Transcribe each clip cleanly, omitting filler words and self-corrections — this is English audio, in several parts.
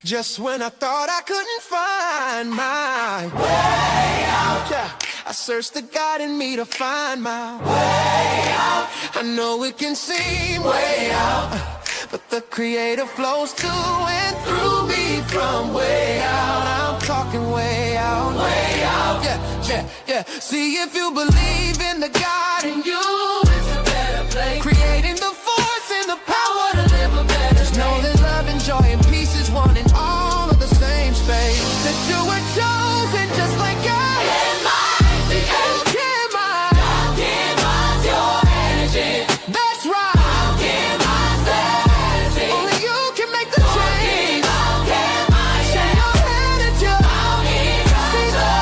Just when I thought I couldn't find my way out, yeah, I searched the God in me to find my way out. I know it can seem way out, but the Creator flows to and through me from way out. I'm talking way out, yeah, yeah, yeah. See, if you believe in the God in you, it's a better place. Creating the force and the power to live a better. Just know that love and joy and peace is one in all of the same space. That you were chosen just like God. Can't mind the edge. Can't mind. God can't mind your energy. That's right. How can I say? Only you can make the change. How can I share your energy? How can I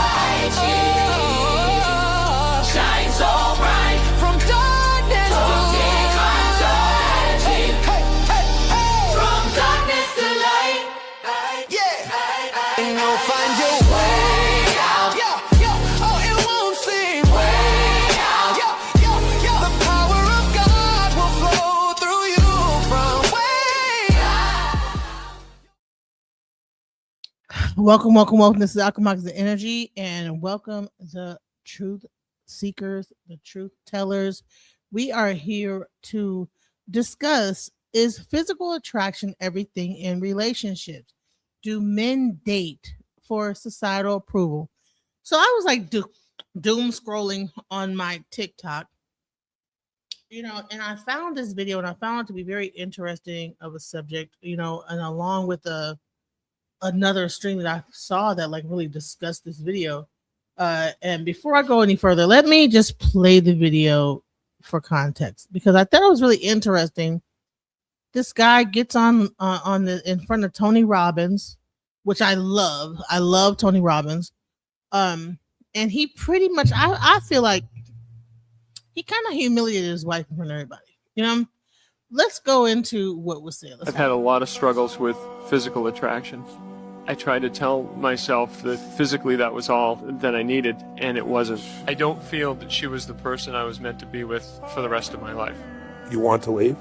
shine so bright from darkness to light. Hey, hey, hey, hey. From darkness to light. Yeah. And you'll find your way out. Yeah, yeah. Oh, it won't seem way out. Yeah, yeah, yeah. The power of God will flow through you from way out. Welcome. This is Alchemizing Energy, and welcome the truth seekers, the truth tellers. We are here to discuss: is physical attraction everything in relationships? Do men date for societal approval? So I was like doom scrolling on my TikTok, and I found this video, and I found it to be very interesting of a subject, and along with another stream that I saw that like really discussed this video. And before I go any further, let me just play the video for context, because I thought it was really interesting. This guy gets on in front of Tony Robbins, which I love. I love Tony Robbins. And he pretty much, I feel like he kind of humiliated his wife in front of everybody. Let's go into what was said. I've had a lot of struggles with physical attraction. I tried to tell myself that physically that was all that I needed, and it wasn't. I don't feel that she was the person I was meant to be with for the rest of my life. You want to leave?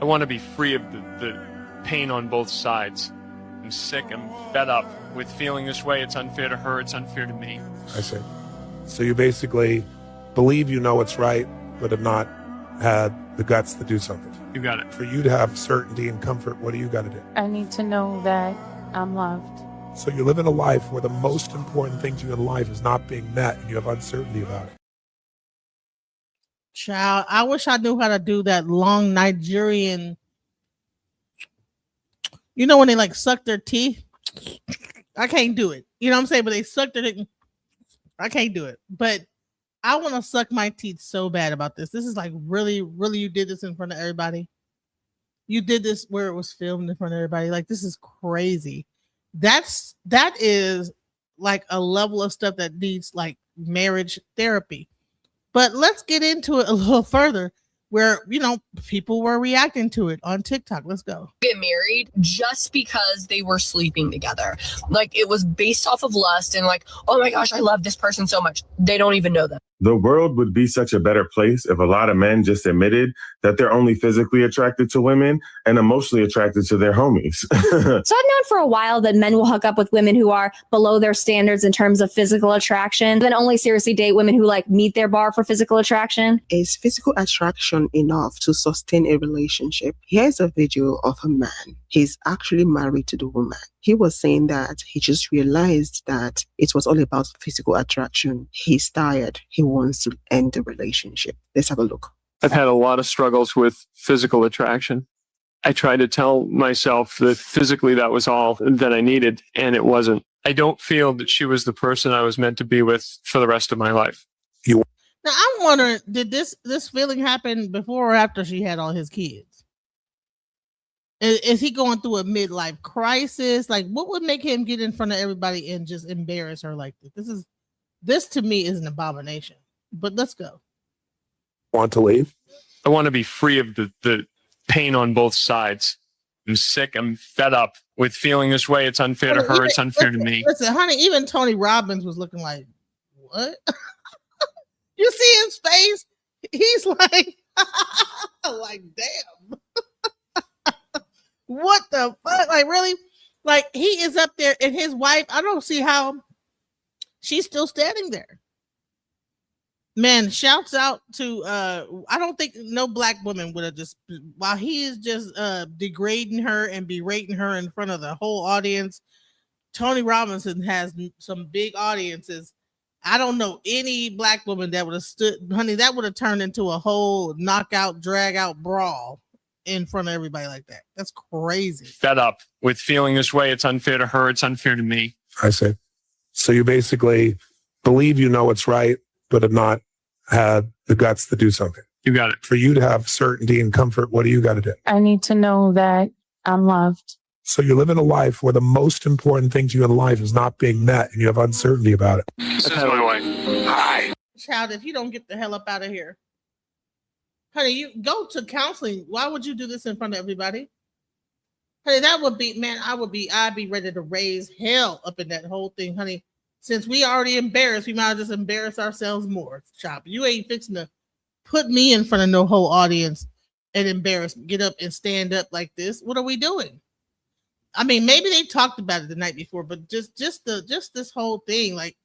I want to be free of the pain on both sides. I'm sick, I'm fed up with feeling this way. It's unfair to her, it's unfair to me. I see. So you basically believe you know it's right, but have not had the guts to do something. You got it. For you to have certainty and comfort, what do you got to do? I need to know that I'm loved. So you're living a life where the most important thing to you in life is not being met, and you have uncertainty about it. Child, I wish I knew how to do that long Nigerian, when they like suck their teeth. I can't do it. You know what I'm saying? But they suck their teeth. I can't do it. But I want to suck my teeth so bad about this. This is like really, really, you did this in front of everybody. You did this where it was filmed in front of everybody. Like, this is crazy. That is like a level of stuff that needs like marriage therapy. But let's get into it a little further, where people were reacting to it on TikTok. Let's go. Get married just because they were sleeping together. Like, it was based off of lust and like, oh my gosh, I love this person so much. They don't even know them. The world would be such a better place if a lot of men just admitted that they're only physically attracted to women and emotionally attracted to their homies. So I've known for a while that men will hook up with women who are below their standards in terms of physical attraction, then only seriously date women who like meet their bar for physical attraction. Is physical attraction enough to sustain a relationship? Here's a video of a man. He's actually married to the woman. He was saying that he just realized that it was all about physical attraction. He's tired. He wants to end the relationship. Let's have a look. I've had a lot of struggles with physical attraction. I tried to tell myself that physically that was all that I needed, and it wasn't. I don't feel that she was the person I was meant to be with for the rest of my life. Now, I'm wondering, did this feeling happen before or after she had all his kids? Is he going through a midlife crisis? Like, what would make him get in front of everybody and just embarrass her like this? This to me is an abomination. But let's go. Want to leave? I want to be free of the pain on both sides. I'm sick. I'm fed up with feeling this way. It's unfair to her. It's unfair to me. Listen, honey, even Tony Robbins was looking like, what? You see his face? He's like, like, damn. What the fuck? Like, really? Like, he is up there and his wife, I don't see how she's still standing there. Man, shouts out to I don't think no black woman would have just, while he is just degrading her and berating her in front of the whole audience. Tony Robinson has some big audiences. I don't know any black woman that would have stood, honey, that would have turned into a whole knockout, drag out brawl in front of everybody like that. That's crazy. Fed up with feeling this way. It's unfair to her. It's unfair to me. I see. So you basically believe you know what's right, but have not had the guts to do something. You got it. For you to have certainty and comfort, what do you got to do? I need to know that I'm loved. So you're living a life where the most important thing to you in life is not being met and you have uncertainty about it. This is my wife. Hi. Child, if you don't get the hell up out of here, honey, you go to counseling. Why would you do this in front of everybody? Honey, that would be, man, I'd be ready to raise hell up in that whole thing, honey. Since we already embarrassed, we might as well just embarrass ourselves more. Chop, you ain't fixing to put me in front of no whole audience and embarrass me. Get up and stand up like this. What are we doing? I mean, maybe they talked about it the night before, but just this whole thing, like,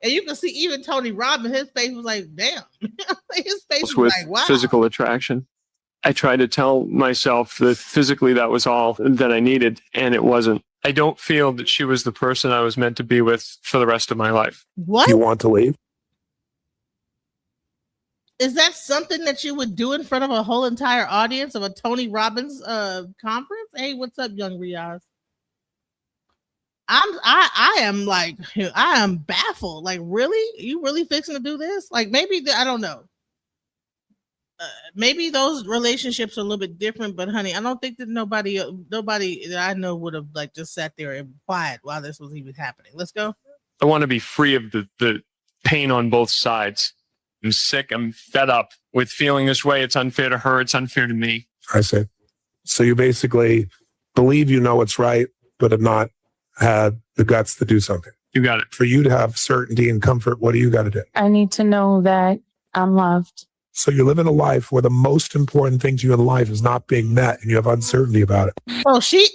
and you can see even Tony Robbins, his face was like, damn. His face was like, wow. Physical attraction. I tried to tell myself that physically that was all that I needed, and it wasn't. I don't feel that she was the person I was meant to be with for the rest of my life. What? You want to leave? Is that something that you would do in front of a whole entire audience of a Tony Robbins conference? Hey, what's up, young Riaz? I am baffled. Like, really? You really fixing to do this? Like, maybe I don't know. Maybe those relationships are a little bit different, but honey, I don't think that nobody that I know would have like just sat there and quiet while this was even happening. Let's go. I want to be free of the pain on both sides. I'm sick. I'm fed up with feeling this way. It's unfair to her. It's unfair to me. I see. So you basically believe you know what's right, but have not had the guts to do something. You got it. For you to have certainty and comfort, what do you got to do? I need to know that I'm loved. So you're living a life where the most important thing to you in life is not being met and you have uncertainty about it.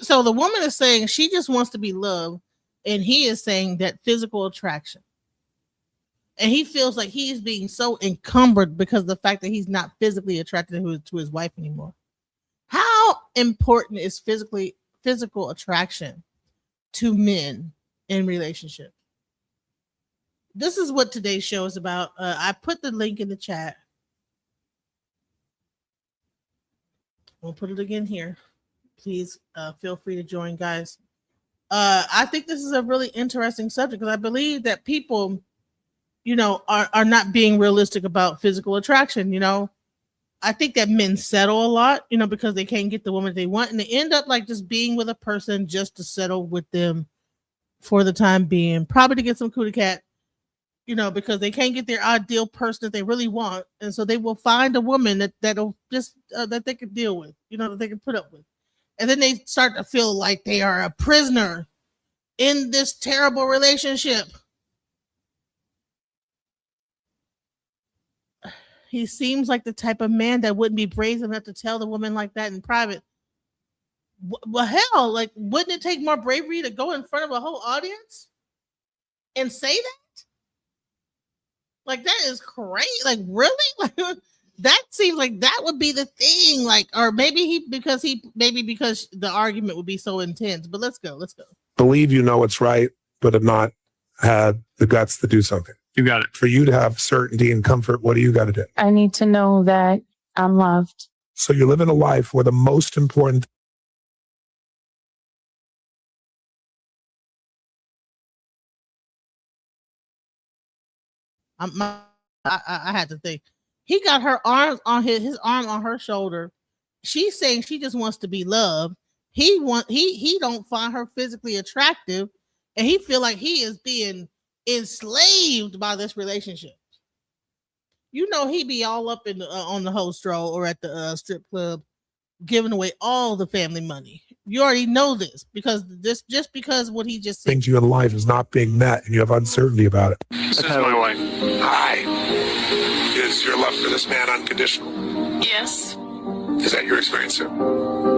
So the woman is saying she just wants to be loved, and he is saying that physical attraction. And he feels like he is being so encumbered because of the fact that he's not physically attracted to his wife anymore. How important is physical attraction to men in relationships? This is what today's show is about. I put the link in the chat. We'll put it again here. Please feel free to join, guys. I think this is a really interesting subject because I believe that people, are not being realistic about physical attraction. I think that men settle a lot, because they can't get the woman they want, and they end up like just being with a person just to settle with them for the time being, probably to get some cootie cat, because they can't get their ideal person that they really want, and so they will find a woman that'll just that they can deal with, that they can put up with, and then they start to feel like they are a prisoner in this terrible relationship. He seems like the type of man that wouldn't be brazen enough to tell the woman like that in private. Well, hell, like, wouldn't it take more bravery to go in front of a whole audience and say that? Like, that is crazy. Like, really? Like, that seems like that would be the thing. Like, or maybe because the argument would be so intense. But let's go. Believe you know what's right, but have not had the guts to do something. You got it. For you to have certainty and comfort, what do you got to do? I need to know that I'm loved. So you're living a life where the most important I had to think. He got her arms on his arm on her shoulder. She's saying she just wants to be loved. He don't find her physically attractive, and he feel like he is being enslaved by this relationship. He be all up in on the host stroll or at the strip club, giving away all the family money. You already know this because what he just said. Things you in life is not being met and you have uncertainty about it. This is my wife. Hi. Is your love for this man unconditional? Yes. Is that your experience too?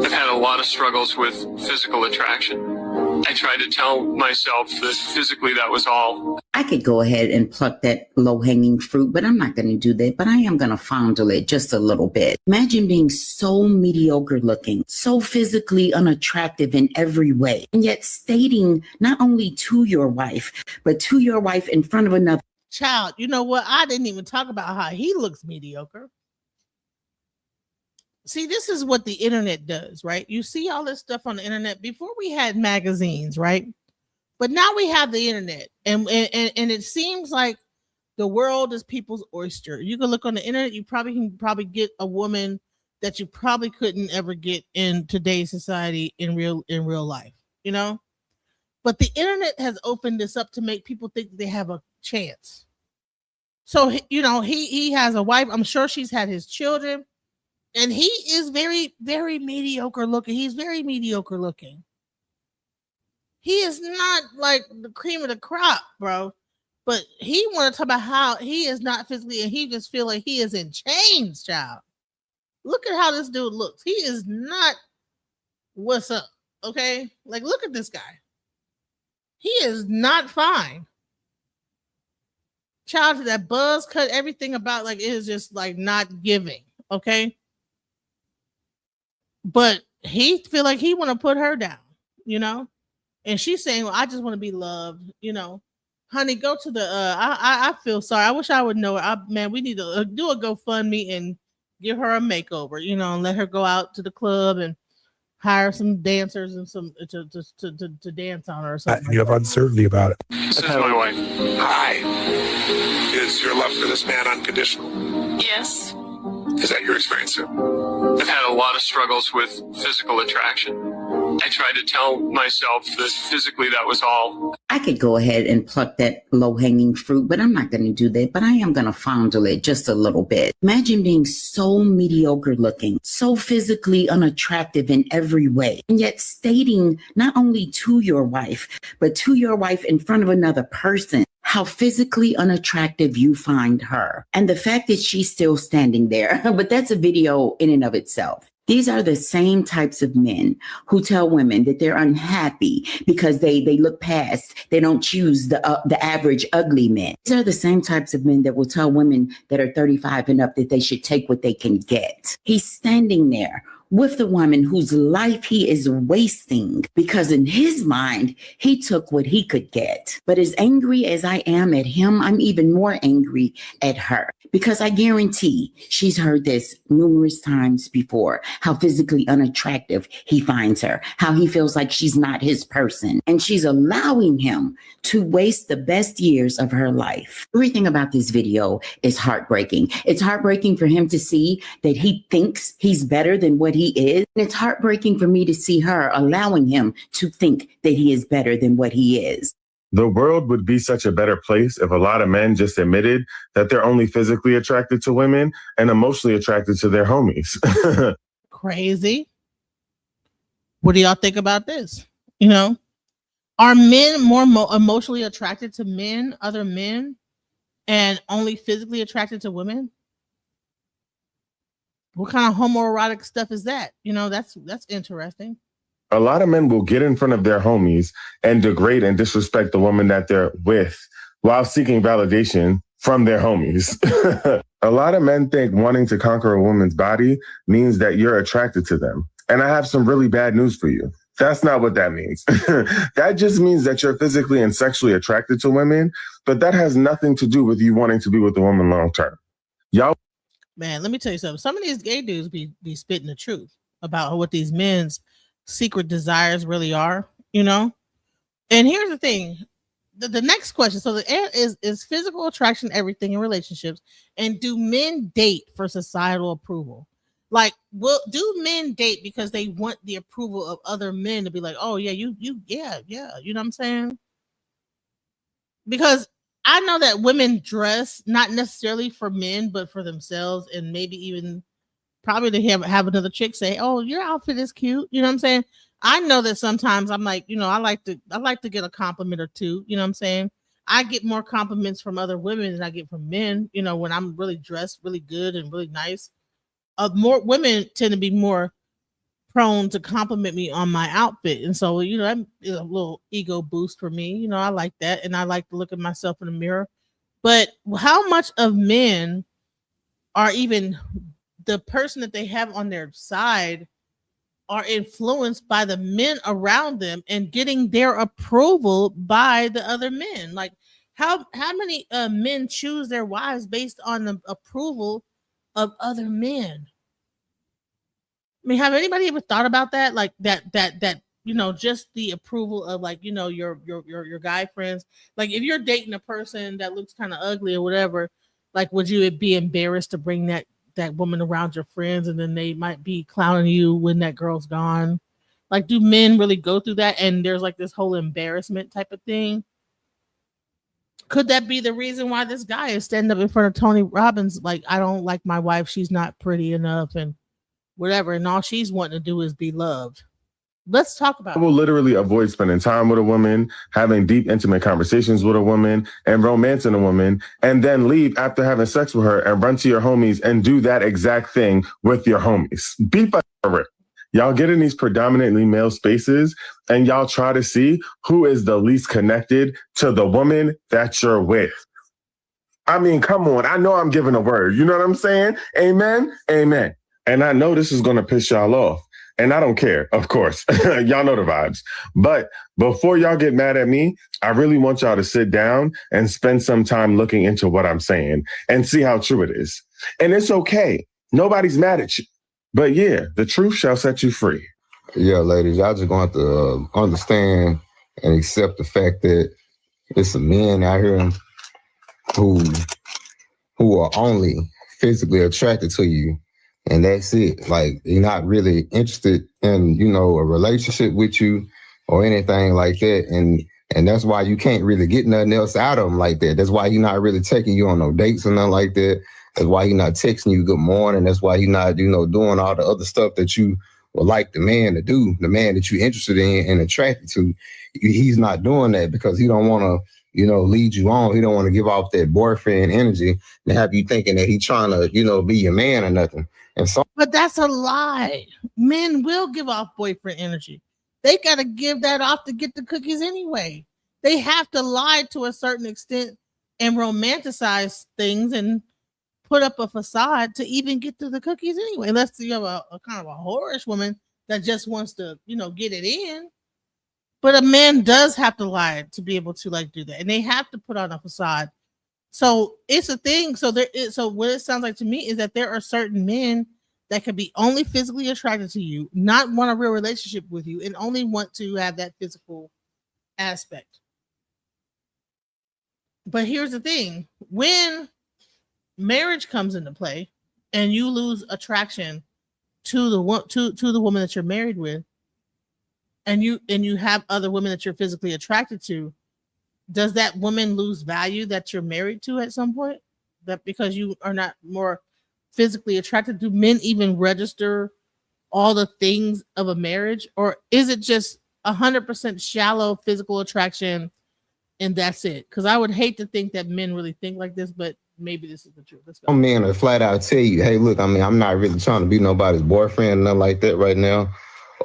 I've had a lot of struggles with physical attraction. I tried to tell myself that physically that was all. I could go ahead and pluck that low-hanging fruit, but I'm not going to do that. But I am going to fondle it just a little bit. Imagine being so mediocre looking, so physically unattractive in every way, and yet stating not only to your wife, but to your wife in front of another. Child, you know what? I didn't even talk about how he looks mediocre. See, this is what the internet does, right? You see all this stuff on the internet. Before we had magazines, right? But now we have the internet, and it seems like the world is people's oyster. You can look on the internet. You can get a woman that you probably couldn't ever get in today's society in real life, you know. But the internet has opened this up to make people think they have a chance. So you know, he has a wife. I'm sure she's had his children. And he is very, very mediocre looking. He's very mediocre looking. He is not like the cream of the crop, bro. But he want to talk about how he is not physically, and he just feel like he is in chains, child. Look at how this dude looks. He is not what's up, okay? Like, look at this guy. He is not fine. Child, that buzz cut, everything about like it is just like not giving, okay? But he feel like he want to put her down, you know, and she's saying, "Well, I just want to be loved," you know. Honey, go to the. I feel sorry. I wish I would know it. Man, we need to do a GoFundMe and give her a makeover, you know, and let her go out to the club and hire some dancers and some to dance on her or something. You have uncertainty about it. This is my wife. Hi. Is your love for this man unconditional? Yes. Is that your experience too? I've had a lot of struggles with physical attraction. I tried to tell myself that physically that was all. I could go ahead and pluck that low-hanging fruit, but I'm not going to do that. But I am going to fondle it just a little bit. Imagine being so mediocre looking, so physically unattractive in every way, and yet stating not only to your wife, but to your wife in front of another person how physically unattractive you find her. And the fact that she's still standing there, but that's a video in and of itself. These are the same types of men who tell women that they're unhappy because they look past, they don't choose the average ugly men. These are the same types of men that will tell women that are 35 and up that they should take what they can get. He's standing there with the woman whose life he is wasting because in his mind, he took what he could get. But as angry as I am at him, I'm even more angry at her because I guarantee she's heard this numerous times before, how physically unattractive he finds her, how he feels like she's not his person. And she's allowing him to waste the best years of her life. Everything about this video is heartbreaking. It's heartbreaking for him to see that he thinks he's better than what he is. And it's heartbreaking for me to see her allowing him to think that he is better than what he is. The world would be such a better place if a lot of men just admitted that they're only physically attracted to women and emotionally attracted to their homies. Crazy. What do y'all think about this? You know, are men more emotionally attracted to men, other men, and only physically attracted to women? What kind of homoerotic stuff is that? You know, that's interesting. A lot of men will get in front of their homies and degrade and disrespect the woman that they're with while seeking validation from their homies. A lot of men think wanting to conquer a woman's body means that you're attracted to them. And I have some really bad news for you. That's not what that means. That just means that you're physically and sexually attracted to women, but that has nothing to do with you wanting to be with a woman long term. Y'all. Man, let me tell you something. Some of these gay dudes be spitting the truth about what these men's secret desires really are, you know? And here's the thing. The next question. So is physical attraction everything in relationships? And do men date for societal approval? Like, do men date because they want the approval of other men to be like, oh yeah, yeah. You know what I'm saying? Because I know that women dress not necessarily for men, but for themselves, and maybe even probably to have another chick say, "Oh, your outfit is cute." You know what I'm saying? I know that sometimes I'm like, you know, I like to get a compliment or two. You know what I'm saying? I get more compliments from other women than I get from men. You know, when I'm really dressed really good and really nice. more women tend to be more prone to compliment me on my outfit. And so, that is a little ego boost for me. I like that. And I like to look at myself in the mirror. But how much of men are even the person that they have on their side are influenced by the men around them and getting their approval by the other men? Like how many men choose their wives based on the approval of other men? I mean, have anybody ever thought about that? Like that, just the approval of like, your guy friends. Like if you're dating a person that looks kind of ugly or whatever, like would you be embarrassed to bring that woman around your friends and then they might be clowning you when that girl's gone? Like, do men really go through that? And there's like this whole embarrassment type of thing. Could that be the reason why this guy is standing up in front of Tony Robbins? Like, I don't like my wife. She's not pretty enough and whatever. And all she's wanting to do is be loved. Let's talk about it. I will literally avoid spending time with a woman, having deep, intimate conversations with a woman, and romancing a woman, and then leave after having sex with her and run to your homies and do that exact thing with your homies. Be for it. Y'all get in these predominantly male spaces and y'all try to see who is the least connected to the woman that you're with. I mean, come on. I know I'm giving a word. You know what I'm saying? Amen. Amen. And I know this is going to piss y'all off. And I don't care, of course. Y'all know the vibes. But before y'all get mad at me, I really want y'all to sit down and spend some time looking into what I'm saying and see how true it is. And it's okay. Nobody's mad at you. But yeah, the truth shall set you free. Yeah, ladies, y'all just going to have to understand and accept the fact that it's some men out here who are only physically attracted to you. And that's it. Like, you're not really interested in, a relationship with you or anything like that. And that's why you can't really get nothing else out of them like that. That's why he's not really taking you on no dates or nothing like that. That's why he's not texting you good morning. That's why he's not, doing all the other stuff that you would like the man to do, the man that you're interested in and attracted to. He's not doing that because he don't want to, lead you on. He don't want to give off that boyfriend energy and have you thinking that he's trying to, be your man or nothing. But that's a lie. Men will give off boyfriend energy. They got to give that off to get the cookies anyway. They have to lie to a certain extent and romanticize things and put up a facade to even get to the cookies anyway. Unless you have a kind of a whorish woman that just wants to, get it in. But a man does have to lie to be able to do that. And they have to put on a facade. So it's a thing. So what it sounds like to me is that there are certain men that could be only physically attracted to you, not want a real relationship with you, and only want to have that physical aspect. But here's the thing: when marriage comes into play, and you lose attraction to the woman that you're married with, and you have other women that you're physically attracted to, does that woman lose value that you're married to at some point? That because you are not more physically attracted? Do men even register all the things of a marriage? Or is it just 100% shallow physical attraction and that's it? Because I would hate to think that men really think like this, but maybe this is the truth. Let's go. Some men will flat out tell you, hey, look, I'm not really trying to be nobody's boyfriend, nothing like that right now.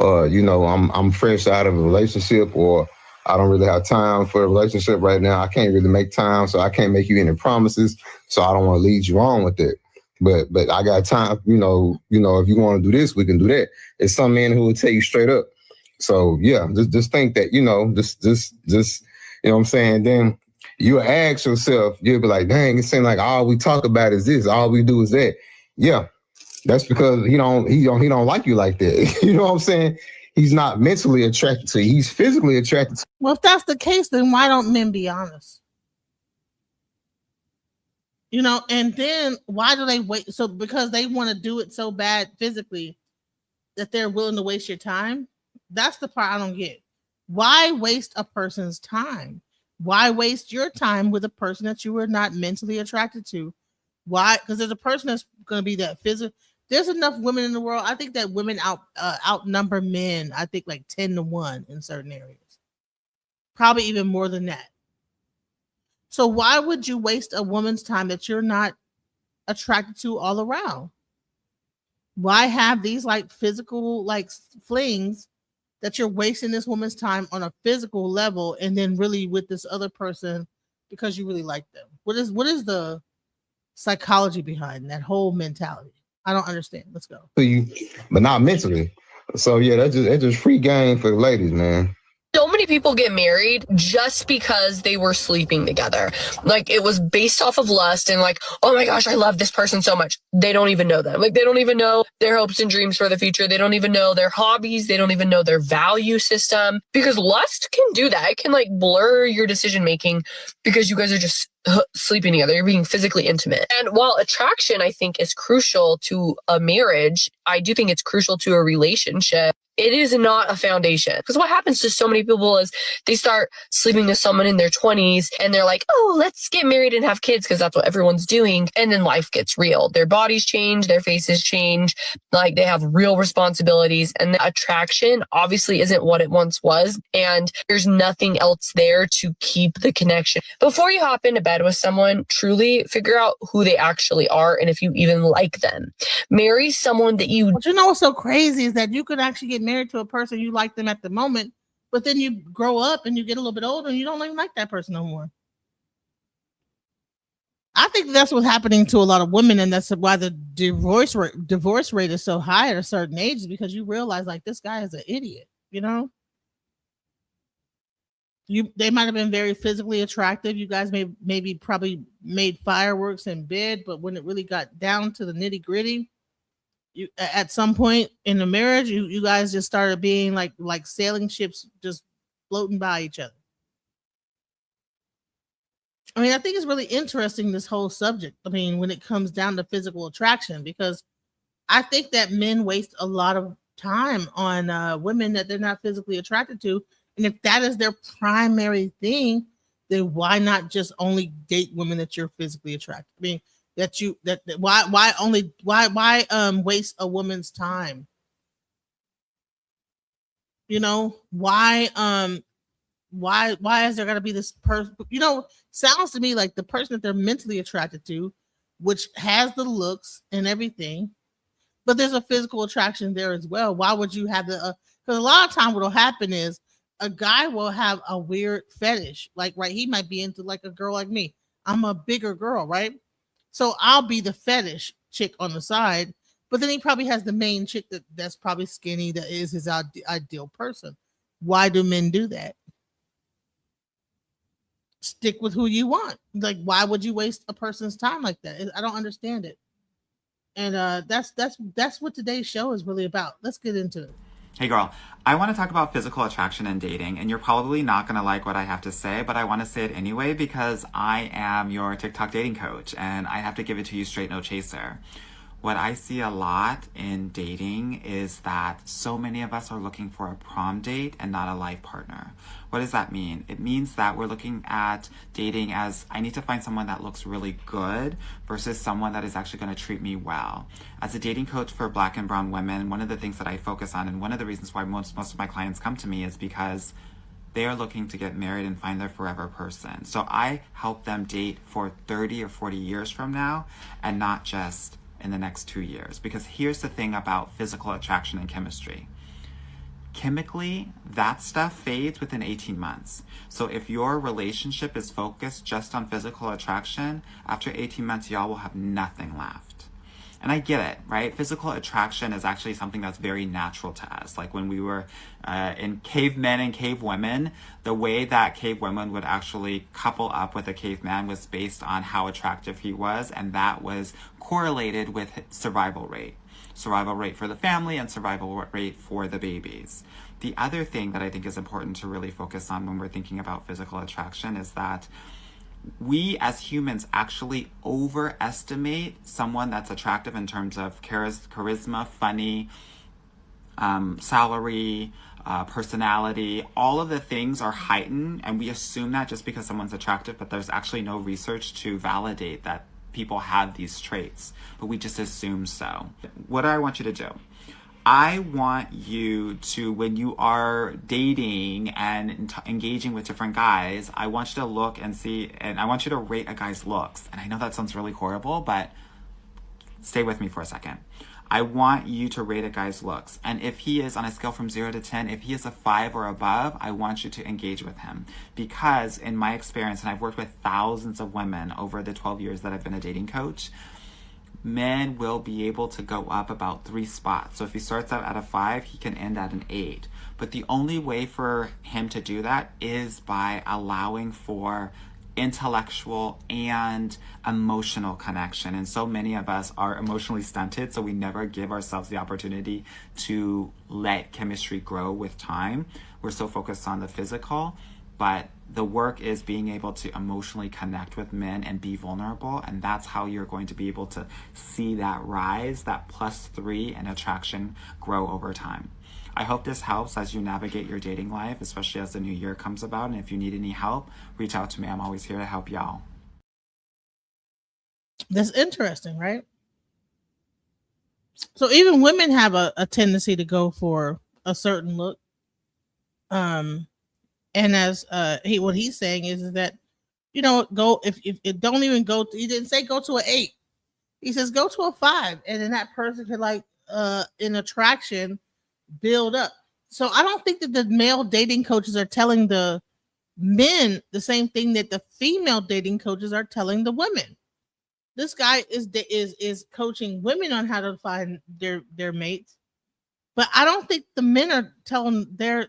I'm fresh out of a relationship, or I don't really have time for a relationship right now. I can't really make time, so I can't make you any promises. So I don't want to lead you on with it. But I got time, if you want to do this, we can do that. It's some men who will tell you straight up. So yeah, just think that, just you know what I'm saying? Then you'll ask yourself, you'll be like, dang, it seems like all we talk about is this, all we do is that. Yeah, that's because he don't like you like that. You know what I'm saying? He's not mentally attracted to you. He's physically attracted to you. Well, if that's the case, then why don't men be honest? And then why do they wait? So because they want to do it so bad physically that they're willing to waste your time? That's the part I don't get. Why waste a person's time? Why waste your time with a person that you were not mentally attracted to? Why? Because there's a person that's going to be that physical. There's enough women in the world. I think that women outnumber men. I think like 10-1 in certain areas. Probably even more than that. So why would you waste a woman's time that you're not attracted to all around? Why have these like physical like flings that you're wasting this woman's time on a physical level and then really with this other person because you really like them? What is the psychology behind that whole mentality? I don't understand. Let's go. To you, but not mentally. So yeah, that's just free game for the ladies, man. So many people get married just because they were sleeping together. Like it was based off of lust and like, oh my gosh, I love this person so much. They don't even know them. Like they don't even know their hopes and dreams for the future. They don't even know their hobbies. They don't even know their value system, because lust can do that. It can like blur your decision making because you guys are just sleeping together. You're being physically intimate. And while attraction, I think, is crucial to a marriage, I do think it's crucial to a relationship. It is not a foundation, because what happens to so many people is they start sleeping with someone in their 20s and they're like, oh, let's get married and have kids because that's what everyone's doing. And then life gets real. Their bodies change, their faces change, like they have real responsibilities, and the attraction obviously isn't what it once was. And there's nothing else there to keep the connection. Before you hop into bed with someone, truly figure out who they actually are and if you even like them. Marry someone that you... But you know what's so crazy is that you could actually get married to a person you like them at the moment, but then you grow up and you get a little bit older and you don't even like that person no more. I think that's what's happening to a lot of women, and that's why the divorce rate is so high at a certain age, because you realize like this guy is an idiot, you know? They might have been very physically attractive. You guys probably made fireworks in bed, but when it really got down to the nitty gritty, you at some point in the marriage, you guys just started being like sailing ships, just floating by each other. I mean, I think it's really interesting, this whole subject. I mean, when it comes down to physical attraction, because I think that men waste a lot of time on women that they're not physically attracted to. And if that is their primary thing, then why not just only date women that you're physically attracted? I mean, why waste a woman's time? You know, why is there gotta be this person? You know, sounds to me like the person that they're mentally attracted to, which has the looks and everything, but there's a physical attraction there as well. Why would you have because a lot of time what'll happen is a guy will have a weird fetish, like, right, he might be into like a girl like me. I'm a bigger girl, right? So I'll be the fetish chick on the side, but then he probably has the main chick that's probably skinny, that is his ideal person. Why do men do that? Stick with who you want. Like, why would you waste a person's time like that? I don't understand it. And that's what today's show is really about. Let's get into it. Hey girl, I want to talk about physical attraction and dating, and you're probably not going to like what I have to say, but I want to say it anyway because I am your TikTok dating coach and I have to give it to you straight, no chaser. What I see a lot in dating is that so many of us are looking for a prom date and not a life partner. What does that mean? It means that we're looking at dating as, I need to find someone that looks really good versus someone that is actually going to treat me well. As a dating coach for Black and brown women, one of the things that I focus on, and one of the reasons why most of my clients come to me, is because they are looking to get married and find their forever person. So I help them date for 30 or 40 years from now, and not just in the next 2 years. Because here's the thing about physical attraction and chemistry. Chemically, that stuff fades within 18 months. So if your relationship is focused just on physical attraction, after 18 months, y'all will have nothing left. And I get it, right? Physical attraction is actually something that's very natural to us. Like when we were in cavemen and cave women, the way that cave women would actually couple up with a caveman was based on how attractive he was, and that was correlated with survival rate. Survival rate for the family and survival rate for the babies. The other thing that I think is important to really focus on when we're thinking about physical attraction is that we as humans actually overestimate someone that's attractive in terms of charisma, funny, salary, personality. All of the things are heightened, and we assume that just because someone's attractive, but there's actually no research to validate that people have these traits, but we just assume so. What do I want you to do? I want you to, when you are dating and engaging with different guys, I want you to look and see, and I want you to rate a guy's looks. And I know that sounds really horrible, but stay with me for a second. I want you to rate a guy's looks. And if he is on a scale from 0 to 10, if he is a 5 or above, I want you to engage with him. Because in my experience, and I've worked with thousands of women over the 12 years that I've been a dating coach, men will be able to go up about 3 spots. So if he starts out at a 5, he can end at an 8. But the only way for him to do that is by allowing for intellectual and emotional connection. And so many of us are emotionally stunted, so we never give ourselves the opportunity to let chemistry grow with time. We're so focused on the physical, but the work is being able to emotionally connect with men and be vulnerable, and that's how you're going to be able to see that rise, that +3 in attraction grow over time. I hope this helps as you navigate your dating life, especially as the new year comes about. And if you need any help, reach out to me. I'm always here to help y'all. That's interesting, right? So even women have a tendency to go for a certain look. And as what he's saying is that, go if it don't even go to, he didn't say go to an 8. He says go to a 5, and then that person could in attraction build up. So I don't think that the male dating coaches are telling the men the same thing that the female dating coaches are telling the women. This guy is coaching women on how to find their mates, but I don't think the men are telling their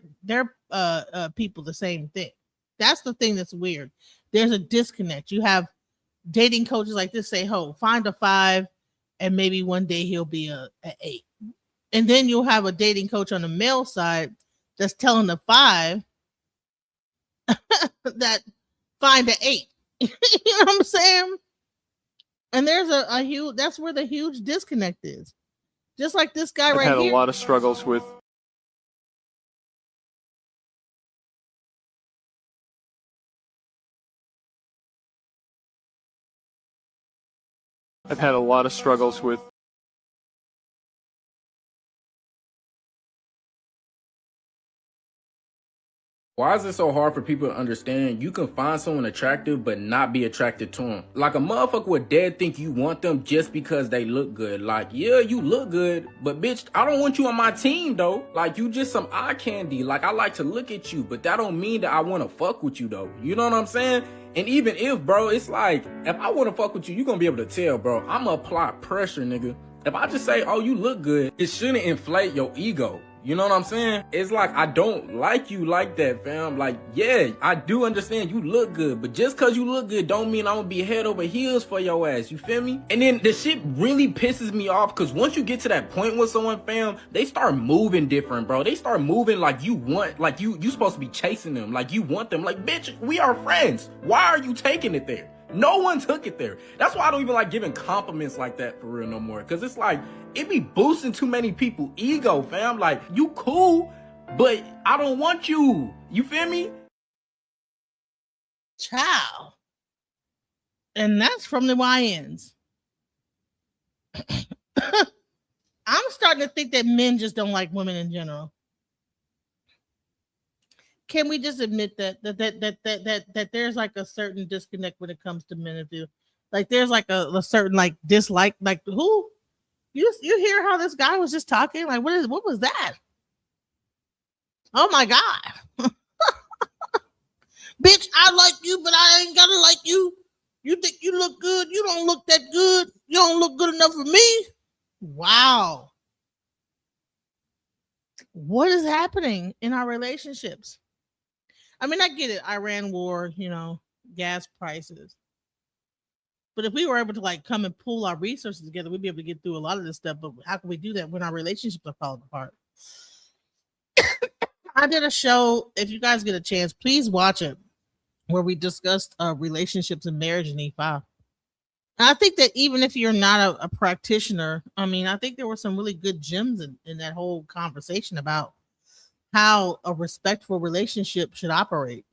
people the same thing. That's the thing that's weird. There's a disconnect. You have dating coaches like this say, find a 5, and maybe one day he'll be a 8. And then you'll have a dating coach on the male side that's telling the 5 that find an 8. You know what I'm saying? And there's a huge, that's where the huge disconnect is. Just like this guy right here. I've had a lot of struggles with Why is it so hard for people to understand you can find someone attractive but not be attracted to them? Like, a motherfucker would dead think you want them just because they look good. Like, yeah, you look good, but bitch, I don't want you on my team though. Like, you just some eye candy. Like, I like to look at you, but that don't mean that I want to fuck with you though. You know what I'm saying? And even if, bro, it's like, if I want to fuck with you, you're going to be able to tell, bro. I'm going to apply pressure, nigga. If I just say, oh, you look good, it shouldn't inflate your ego. You know what I'm saying? It's like, I don't like you like that, fam. Like, yeah, I do understand you look good, but just cause you look good don't mean I'm gonna be head over heels for your ass. You feel me? And then the shit really pisses me off, cause once you get to that point with someone, fam, they start moving different, bro. They start moving like you want, like you supposed to be chasing them, like you want them. Like, bitch, we are friends. Why are you taking it there? No one took it there. That's why I don't even like giving compliments like that for real no more. Cause it's like, it be boosting too many people ego, fam. Like, you cool, but I don't want you. You feel me? Ciao. And that's from the YNs. I'm starting to think that men just don't like women in general. Can we just admit that there's like a certain disconnect when it comes to men and female? Like, there's like a certain like dislike. Like, who? You hear how this guy was just talking? Like, what was that? Oh my God. Bitch, I like you, but I ain't gotta like you. You think you look good? You don't look that good. You don't look good enough for me. Wow. What is happening in our relationships? I mean, I get it. Iran war, gas prices. But if we were able to like come and pool our resources together, we'd be able to get through a lot of this stuff. But how can we do that when our relationships are falling apart? I did a show. If you guys get a chance, please watch it, where we discussed relationships and marriage in E5. And I think that even if you're not a practitioner, I mean, I think there were some really good gems in that whole conversation about how a respectful relationship should operate.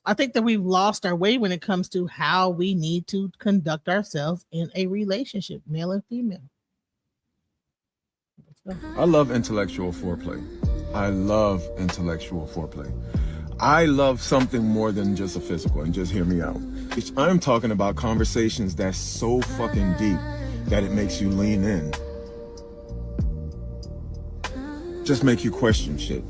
I think that we've lost our way when it comes to how we need to conduct ourselves in a relationship, male and female. I love intellectual foreplay. I love intellectual foreplay. I love something more than just a physical, and just hear me out. I'm talking about conversations that's so fucking deep that it makes you lean in. Just make you question shit.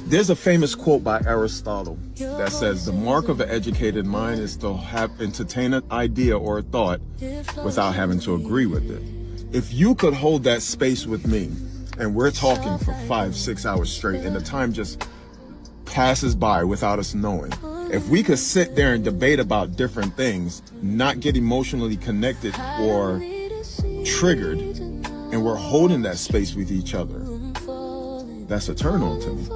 There's a famous quote by Aristotle that says, the mark of an educated mind is to entertain an idea or a thought without having to agree with it. If you could hold that space with me, and we're talking for 5-6 hours straight, and the time just passes by without us knowing. If we could sit there and debate about different things, not get emotionally connected or triggered, and we're holding that space with each other, that's a turn on to me.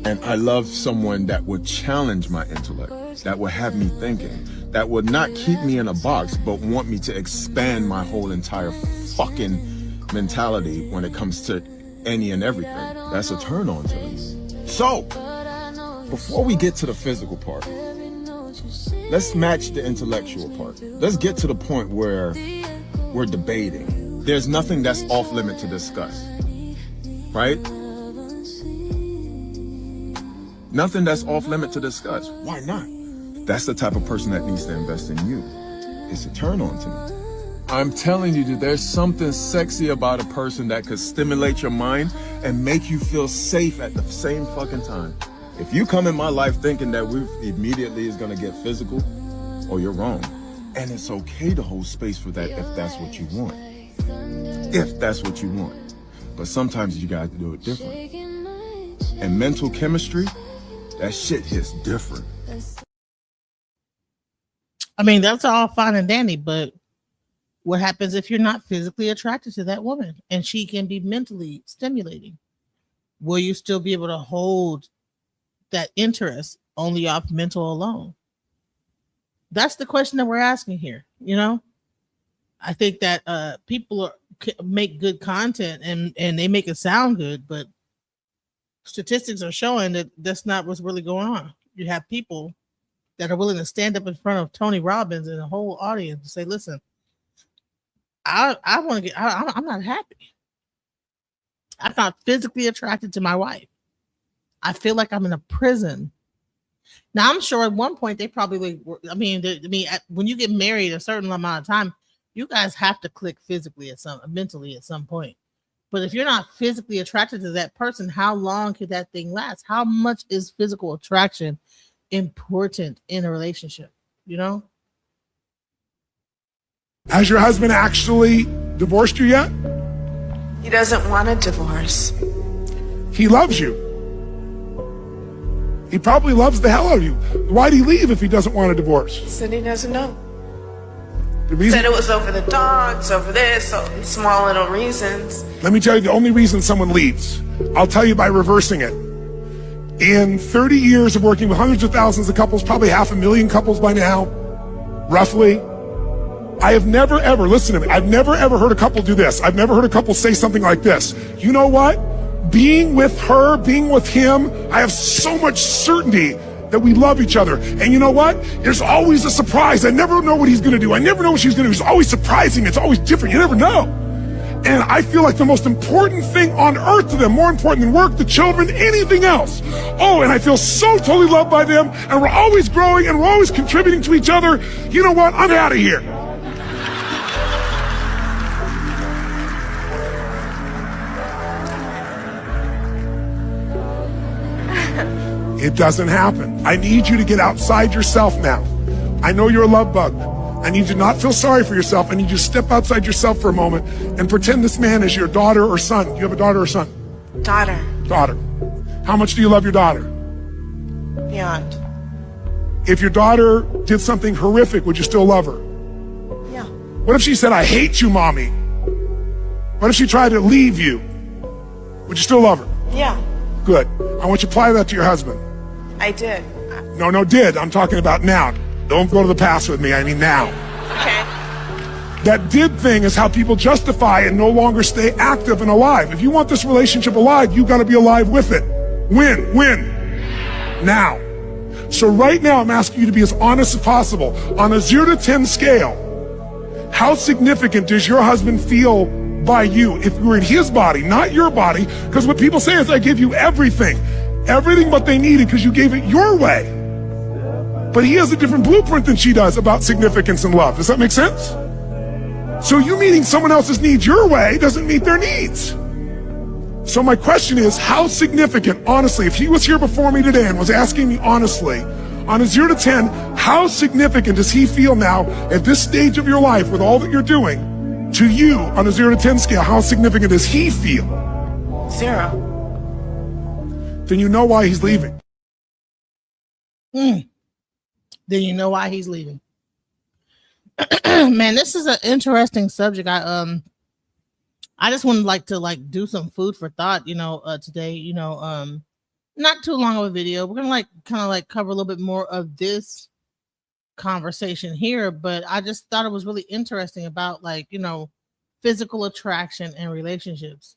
And I love someone that would challenge my intellect, that would have me thinking, that would not keep me in a box, but want me to expand my whole entire fucking mentality when it comes to any and everything. That's a turn on to me. So, before we get to the physical part, let's match the intellectual part. Let's get to the point where we're debating. There's nothing that's off limit to discuss, right? Nothing that's off limit to discuss. Why not? That's the type of person that needs to invest in you. It's a turn on to me. I'm telling you that there's something sexy about a person that could stimulate your mind and make you feel safe at the same fucking time. If you come in my life thinking that we immediately is gonna get physical, oh, you're wrong. And it's okay to hold space for that if that's what you want. If that's what you want. But sometimes you gotta do it different. And mental chemistry, that shit hits different. I mean, that's all fine and dandy, but what happens if you're not physically attracted to that woman and she can be mentally stimulating? Will you still be able to hold that interest only off mental alone? That's the question that we're asking here. You know, I think that people make good content and they make it sound good, but statistics are showing that that's not what's really going on. You have people that are willing to stand up in front of Tony Robbins and the whole audience and say, listen, I want to get, I'm not happy. I'm not physically attracted to my wife. I feel like I'm in a prison. Now, I'm sure at one point they probably, when you get married a certain amount of time, you guys have to click physically mentally at some point. But if you're not physically attracted to that person, how long could that thing last? How much is physical attraction important in a relationship? You know? Has your husband actually divorced you yet? He doesn't want a divorce. He loves you. He probably loves the hell out of you. Why'd he leave if he doesn't want a divorce? He said he doesn't know. The reason, said it was over the dogs, over this, so small little reasons. Let me tell you the only reason someone leaves. I'll tell you by reversing it. In 30 years of working with hundreds of thousands of couples, probably 500,000 couples by now, roughly, I have never ever, listen to me, I've never ever heard a couple do this. I've never heard a couple say something like this. You know what? Being with her, being with him, I have so much certainty that we love each other. And you know what? There's always a surprise. I never know what he's going to do. I never know what she's going to do. It's always surprising. It's always different. You never know. And I feel like the most important thing on earth to them, more important than work, the children, anything else. Oh, and I feel so totally loved by them. And we're always growing and we're always contributing to each other. You know what? I'm out of here. It doesn't happen. I need you to get outside yourself now. I know you're a love bug. I need you to not feel sorry for yourself. I need you to step outside yourself for a moment and pretend this man is your daughter or son. Do you have a daughter or son? Daughter. Daughter. How much do you love your daughter? Beyond. If your daughter did something horrific, would you still love her? Yeah. What if she said, I hate you, mommy? What if she tried to leave you? Would you still love her? Yeah. Good. I want you to apply that to your husband. I did. No, did. I'm talking about now. Don't go to the past with me. I mean now. Okay. That did thing is how people justify and no longer stay active and alive. If you want this relationship alive, you got to be alive with it. Win. Now. So right now, I'm asking you to be as honest as possible. On a 0 to 10 scale, how significant does your husband feel by you if you were in his body, not your body? Because what people say is, I give you everything what they needed because you gave it your way. But he has a different blueprint than she does about significance and love. Does that make sense? So you meeting someone else's needs your way doesn't meet their needs. So my question is, how significant, honestly, if he was here before me today and was asking me honestly, on a 0 to 10, how significant does he feel now at this stage of your life with all that you're doing? To you, on a 0 to 10 scale, how significant does he feel? 0. Then you know why he's leaving. Then you know why he's leaving. Man, this is an interesting subject. I just would like to do some food for thought, today, not too long of a video. We're gonna kind of cover a little bit more of this conversation here, but I just thought it was really interesting about physical attraction and relationships.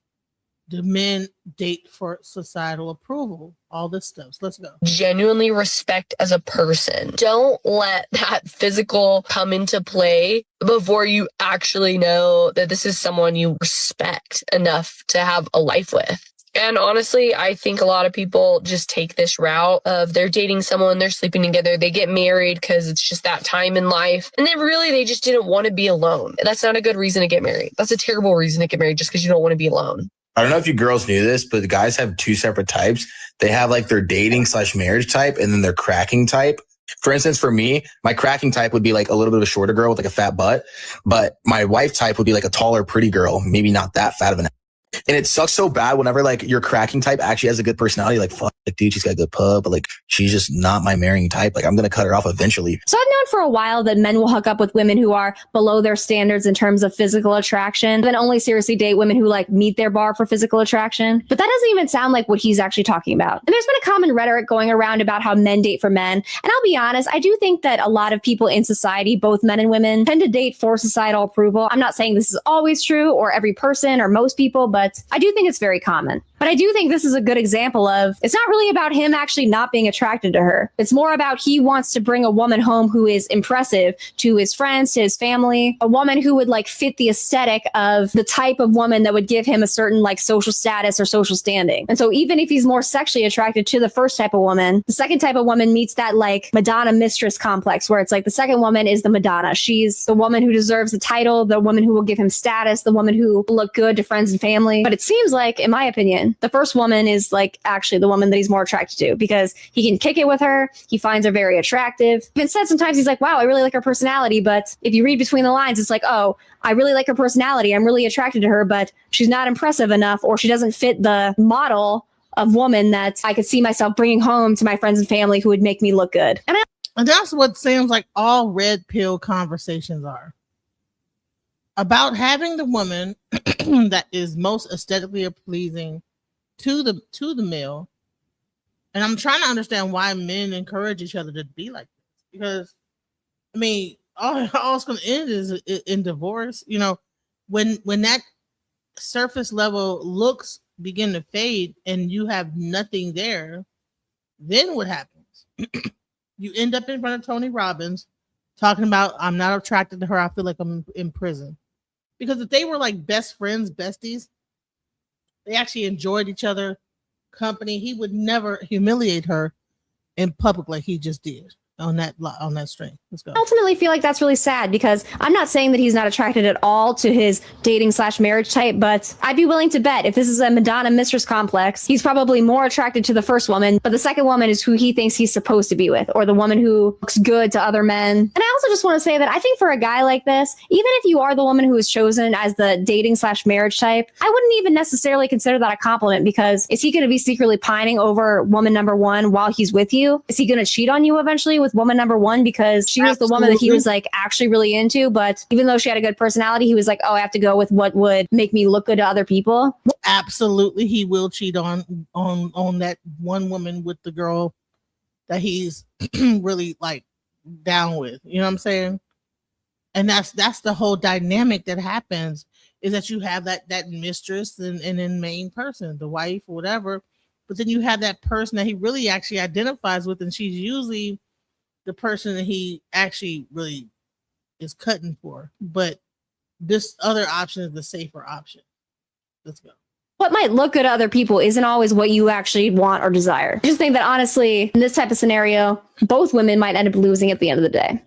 Do men date for societal approval? All this stuff. So let's go. Genuinely respect as a person. Don't let that physical come into play before you actually know that this is someone you respect enough to have a life with. And honestly, I think a lot of people just take this route of they're dating someone, they're sleeping together, they get married because it's just that time in life. And then really, they just didn't want to be alone. That's not a good reason to get married. That's a terrible reason to get married just because you don't want to be alone. I don't know if you girls knew this, but the guys have two separate types. They have their dating/marriage type and then their cracking type. For instance, for me, my cracking type would be a little bit of a shorter girl with a fat butt, but my wife type would be a taller, pretty girl, maybe not that fat of an. And it sucks so bad whenever your cracking type actually has a good personality. Fuck, dude, she's got a good pub, but she's just not my marrying type. I'm gonna cut her off eventually. So I've known for a while that men will hook up with women who are below their standards in terms of physical attraction, then only seriously date women who meet their bar for physical attraction. But that doesn't even sound like what he's actually talking about. And there's been a common rhetoric going around about how men date for men. And I'll be honest, I do think that a lot of people in society, both men and women, tend to date for societal approval. I'm not saying this is always true or every person or most people, but I do think it's very common. But I do think this is a good example of it's not really about him actually not being attracted to her. It's more about he wants to bring a woman home who is impressive to his friends, to his family, a woman who would fit the aesthetic of the type of woman that would give him a certain social status or social standing. And so even if he's more sexually attracted to the first type of woman, the second type of woman meets that Madonna mistress complex where it's the second woman is the Madonna. She's the woman who deserves the title, the woman who will give him status, the woman who will look good to friends and family. But it seems in my opinion, the first woman is actually the woman that he's more attracted to because he can kick it with her. He finds her very attractive. Even said sometimes he's wow, I really like her personality. But if you read between the lines, it's oh, I really like her personality. I'm really attracted to her, but she's not impressive enough or she doesn't fit the model of woman that I could see myself bringing home to my friends and family who would make me look good. And that's what seems like all red pill conversations are. About having the woman that is most aesthetically pleasing to the male. And I'm trying to understand why men encourage each other to be like this. Because, all it's going to end is in divorce. When that surface level looks begin to fade and you have nothing there, then what happens? You end up in front of Tony Robbins talking about, I'm not attracted to her. I feel like I'm in prison. Because if they were best friends, besties, they actually enjoyed each other company, he would never humiliate her in public like he just did on that string. Let's go. I ultimately feel that's really sad because I'm not saying that he's not attracted at all to his dating/marriage type, but I'd be willing to bet if this is a Madonna mistress complex, he's probably more attracted to the first woman, but the second woman is who he thinks he's supposed to be with, or the woman who looks good to other men. And I also just want to say that I think for a guy like this, even if you are the woman who is chosen as the dating/marriage type, I wouldn't even necessarily consider that a compliment because is he going to be secretly pining over woman number one while he's with you? Is he going to cheat on you eventually with woman number one because she was the woman that he was actually really into, but even though she had a good personality, he was oh, I have to go with what would make me look good to other people? Absolutely, he will cheat on that one woman with the girl that he's really down with. You know what I'm saying? And that's the whole dynamic that happens is that you have that mistress and then main person, the wife or whatever, but then you have that person that he really actually identifies with, and she's usually the person that he actually really is cutting for. But this other option is the safer option. Let's go. What might look good to other people isn't always what you actually want or desire. I just think that honestly, in this type of scenario, both women might end up losing at the end of the day.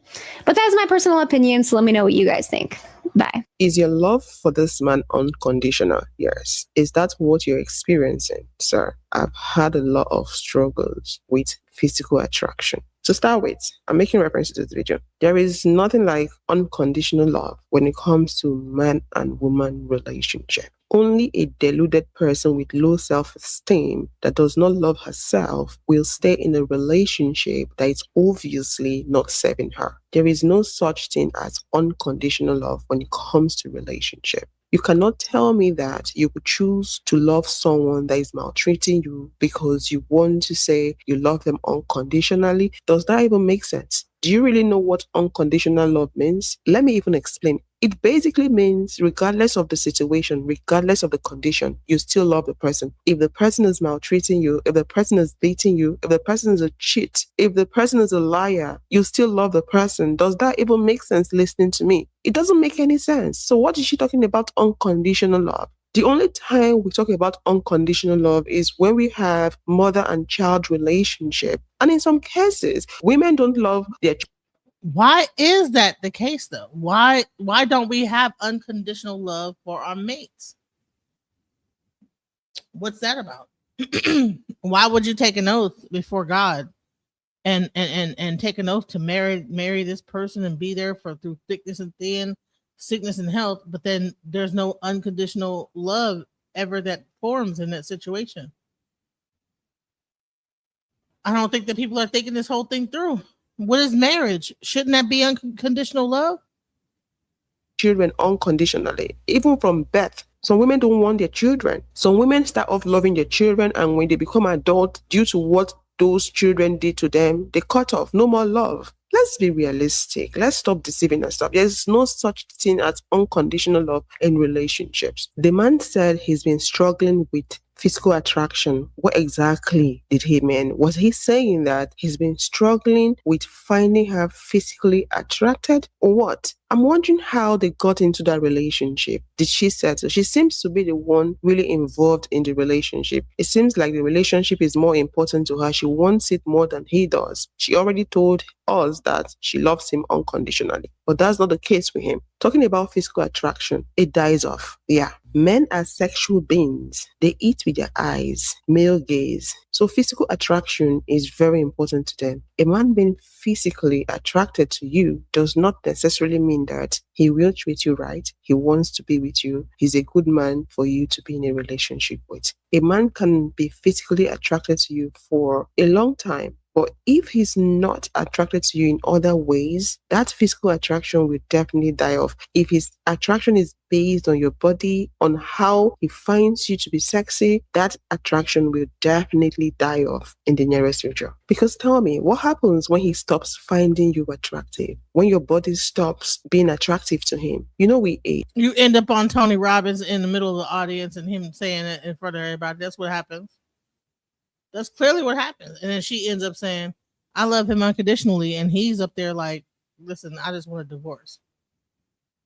But that's my personal opinion, so let me know what you guys think. Bye. Is your love for this man unconditional? Yes. Is that what you're experiencing, sir? I've had a lot of struggles with physical attraction. To start with, I'm making reference to this video. There is nothing like unconditional love when it comes to man and woman relationship. Only a deluded person with low self-esteem that does not love herself will stay in a relationship that is obviously not serving her. There is no such thing as unconditional love when it comes to relationship. You cannot tell me that you would choose to love someone that is maltreating you because you want to say you love them unconditionally. Does that even make sense? Do you really know what unconditional love means? Let me even explain. It basically means regardless of the situation, regardless of the condition, you still love the person. If the person is maltreating you, if the person is beating you, if the person is a cheat, if the person is a liar, you still love the person. Does that even make sense listening to me? It doesn't make any sense. So what is she talking about unconditional love? The only time we talk about unconditional love is when we have mother and child relationship. And in some cases, women don't love their children. Why is that the case though? Why don't we have unconditional love for our mates? What's that about? Why would you take an oath before God and take an oath to marry this person and be there for through thickness and thin, sickness and health, but then there's no unconditional love ever that forms in that situation? I don't think that people are thinking this whole thing through. What is marriage? Shouldn't that be unconditional love? Children unconditionally, even from birth. Some women don't want their children. Some women start off loving their children, and when they become adults, due to what those children did to them, they cut off. No more love. Let's be realistic. Let's stop deceiving ourselves. There's no such thing as unconditional love in relationships. The man said he's been struggling with physical attraction. What exactly did he mean? Was he saying that he's been struggling with finding her physically attracted, or what? I'm wondering how they got into that relationship. Did she settle? She seems to be the one really involved in the relationship. It seems like the relationship is more important to her. She wants it more than he does. She already told us that she loves him unconditionally, but that's not the case with him. Talking about physical attraction, it dies off. Yeah. Men are sexual beings. They eat with their eyes, male gaze. So physical attraction is very important to them. A man being physically attracted to you does not necessarily mean that he will treat you right. He wants to be with you. He's a good man for you to be in a relationship with. A man can be physically attracted to you for a long time, but if he's not attracted to you in other ways, that physical attraction will definitely die off. If his attraction is based on your body, on how he finds you to be sexy, that attraction will definitely die off in the nearest future. Because tell me, what happens when he stops finding you attractive? When your body stops being attractive to him? You know, we age. You end up on Tony Robbins in the middle of the audience and him saying it in front of everybody. That's what happens. That's clearly what happens. And then she ends up saying, I love him unconditionally. And he's up there like, listen, I just want a divorce.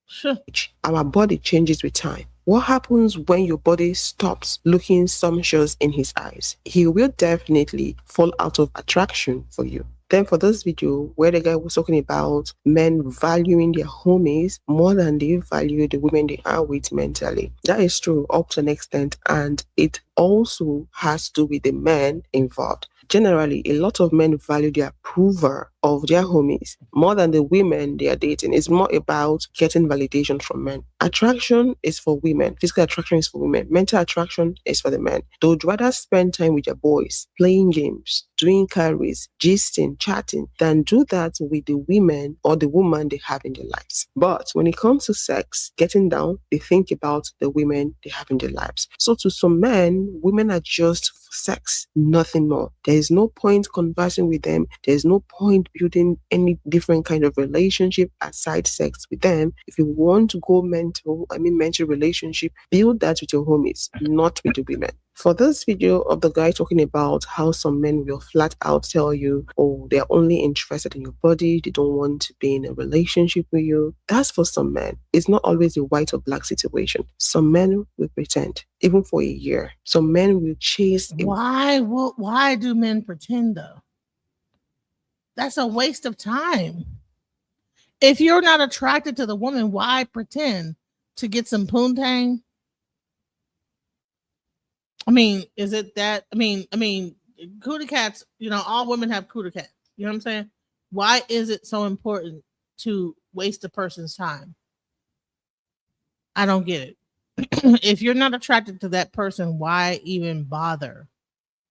Sure. Our body changes with time. What happens when your body stops looking sumptuous in his eyes? He will definitely fall out of attraction for you. Then for this video, where the guy was talking about men valuing their homies more than they value the women they are with mentally. That is true up to an extent, and it also has to do with the men involved. Generally, a lot of men value the approval of their homies more than the women they are dating. It's more about getting validation from men. Attraction is for women. Physical attraction is for women. Mental attraction is for the men. They would rather spend time with their boys, playing games, doing carries, gisting, chatting, than do that with the women or the woman they have in their lives. But when it comes to sex, getting down, they think about the women they have in their lives. So to some men, women are just for sex, nothing more. There is no point conversing with them. There is no point building any different kind of relationship aside sex with them. If you want to go mental relationship, build that with your homies, not with the women. For this video of the guy talking about how some men will flat out tell you, oh, they're only interested in your body, they don't want to be in a relationship with you. That's for some men. It's not always a white or black situation. Some men will pretend, even for a year. Some men will chase. Why do men pretend though? That's a waste of time. If you're not attracted to the woman, why pretend to get some poontang? I mean, is it that? I mean, cootie cats, all women have cootie cats. You know what I'm saying? Why is it so important to waste a person's time? I don't get it. If you're not attracted to that person, why even bother?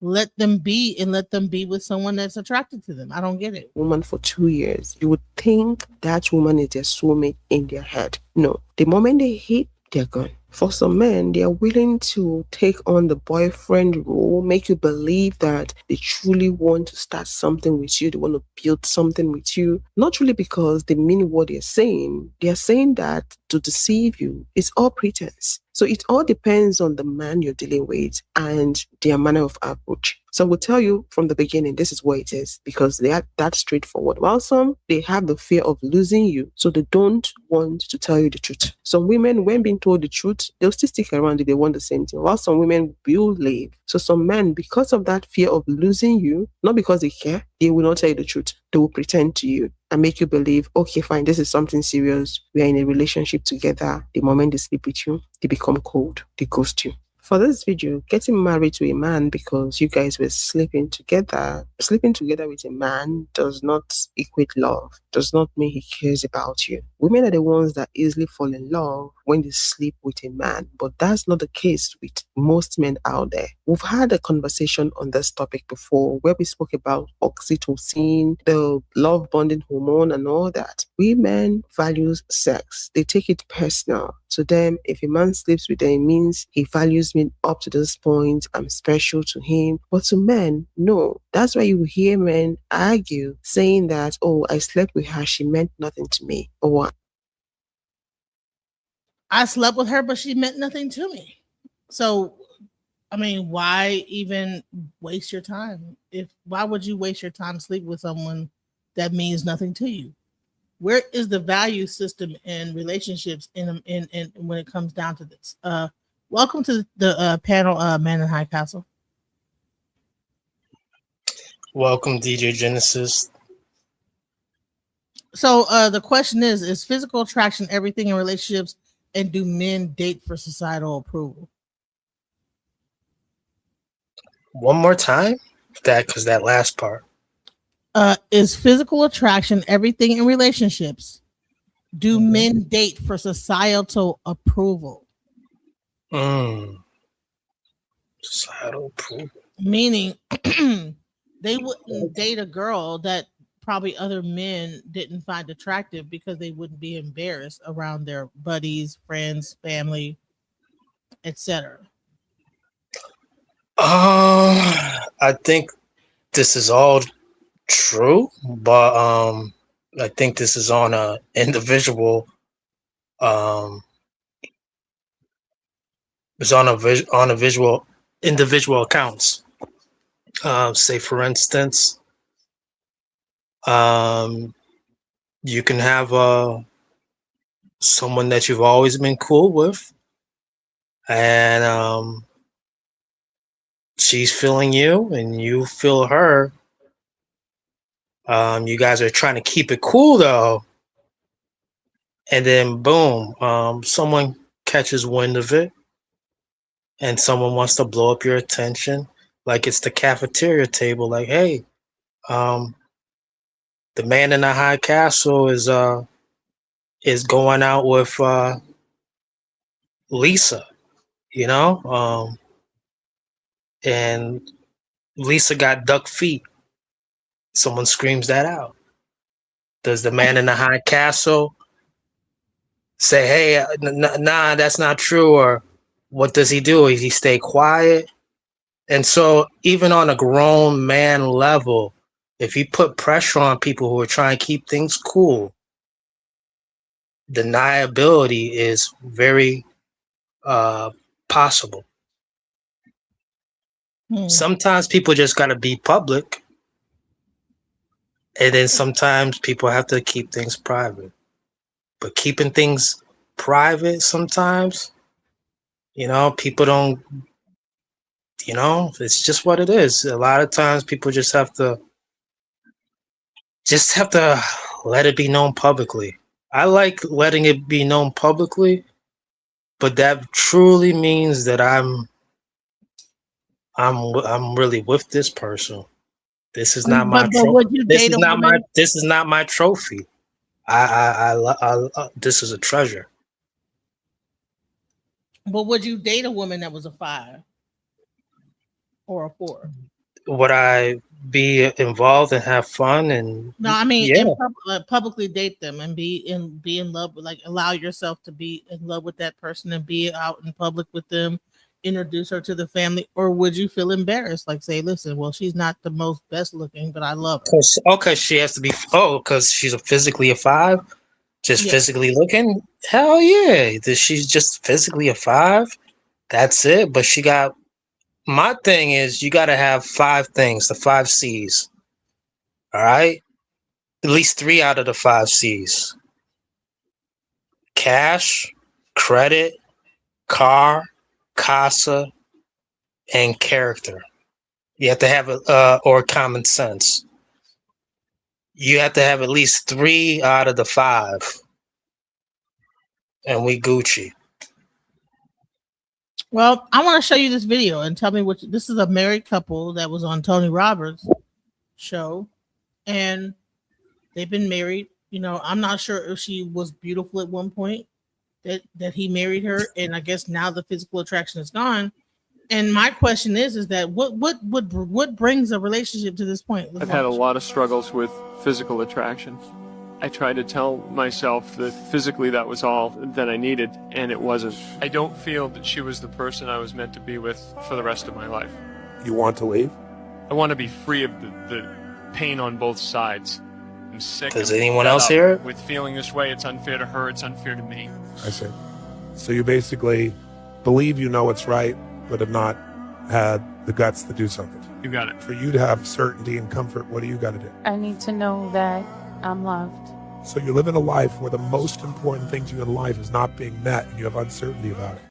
Let them be, and let them be with someone that's attracted to them. I don't get it. Woman for 2 years, you would think that woman is their soulmate in their head. No, the moment they hit, they're gone. For some men, they are willing to take on the boyfriend role, make you believe that they truly want to start something with you. They want to build something with you. Not really because they mean what they're saying. They are saying that to deceive you. It's all pretense. So it all depends on the man you're dealing with and their manner of approach. So I will tell you from the beginning, this is what it is, because they are that straightforward. While some, they have the fear of losing you, so they don't want to tell you the truth. Some women, when being told the truth, they'll still stick around if they want the same thing, while some women will leave. So some men, because of that fear of losing you, not because they care, they will not tell you the truth. They will pretend to you and make you believe, okay, fine, this is something serious. We are in a relationship together. The moment they sleep with you, they become cold. They ghost you. For this video, getting married to a man because you guys were sleeping together with a man does not equate love, does not mean he cares about you. Women are the ones that easily fall in love when they sleep with a man, but that's not the case with most men out there. We've had a conversation on this topic before where we spoke about oxytocin, the love bonding hormone and all that. Women value sex. They take it personal. To them, if a man sleeps with them, it means he values me up to this point. I'm special to him. But to men, no. That's why you hear men argue saying that, oh, I slept with her, she meant nothing to me. Or I slept with her, but she meant nothing to me. So, I mean, why even waste your time? Why would you waste your time sleeping with someone that means nothing to you? Where is the value system in relationships in when it comes down to this? Welcome to the panel, Man in High Castle. Welcome, DJ Genesis. So the question is physical attraction everything in relationships, and do men date for societal approval? One more time, because that last part. Is physical attraction everything in relationships? Do men date for societal approval? Societal approval. Meaning they wouldn't date a girl that probably other men didn't find attractive because they wouldn't be embarrassed around their buddies, friends, family, etc. I think this is all true, but I think this is on a individual it's on a visual individual accounts. Say for instance, you can have someone that you've always been cool with, and she's feeling you and you feel her. You guys are trying to keep it cool though, and then boom, someone catches wind of it and someone wants to blow up your attention, like it's the cafeteria table, like, hey, the man in the high castle is going out with Lisa, and Lisa got duck feet. Someone screams that out. Does the man in the high castle say, hey, nah, that's not true? Or what does he do? Does he stay quiet? And so even on a grown man level, if you put pressure on people who are trying to keep things cool, deniability is very possible. Sometimes people just got to be public. And then sometimes people have to keep things private. But keeping things private sometimes, people don't, it's just what it is. A lot of times people just have to let it be known publicly. I like letting it be known publicly, but that truly means that I'm really with this person. This is not my But would you this date is a not my woman? this is not my trophy. This is a treasure. But would you date a woman that was a 5 or a 4? Would I be involved and have fun? And No, I mean, yeah, publicly date them and be in love with, like, allow yourself to be in love with that person and be out in public with them, introduce her to the family, or would you feel embarrassed? Like, say, listen, well, she's not the most best looking, but I love her. okay, she has to be. Oh, because she's physically a 5, just Yeah. physically looking. Hell yeah, she's just physically a 5. That's it. But she got. My thing is, you got to have 5 things, the 5 C's. All right, at least 3 out of the 5 C's: cash, credit, car, casa, and character. You have to have or common sense. You have to have at least 3 out of the 5, and we Gucci. Well, I want to show you this video and tell me what this is. A married couple that was on Tony Roberts' show, and they've been married. You know, I'm not sure if she was beautiful at one point that he married her, and I guess now the physical attraction is gone. And my question is that what brings a relationship to this point? I've had a lot of struggles with physical attraction. I tried to tell myself that physically that was all that I needed, and it wasn't. I don't feel that she was the person I was meant to be with for the rest of my life. You want to leave? I want to be free of the pain on both sides. I'm sick. Does I'm anyone fed else up hear it? with feeling this way? It's unfair to her. It's unfair to me. I see. So you basically believe you know what's right, but have not had the guts to do something. You got it. For you to have certainty and comfort, what do you got to do? I need to know that I'm loved. So you're living a life where the most important thing to you in life is not being met, and you have uncertainty about it.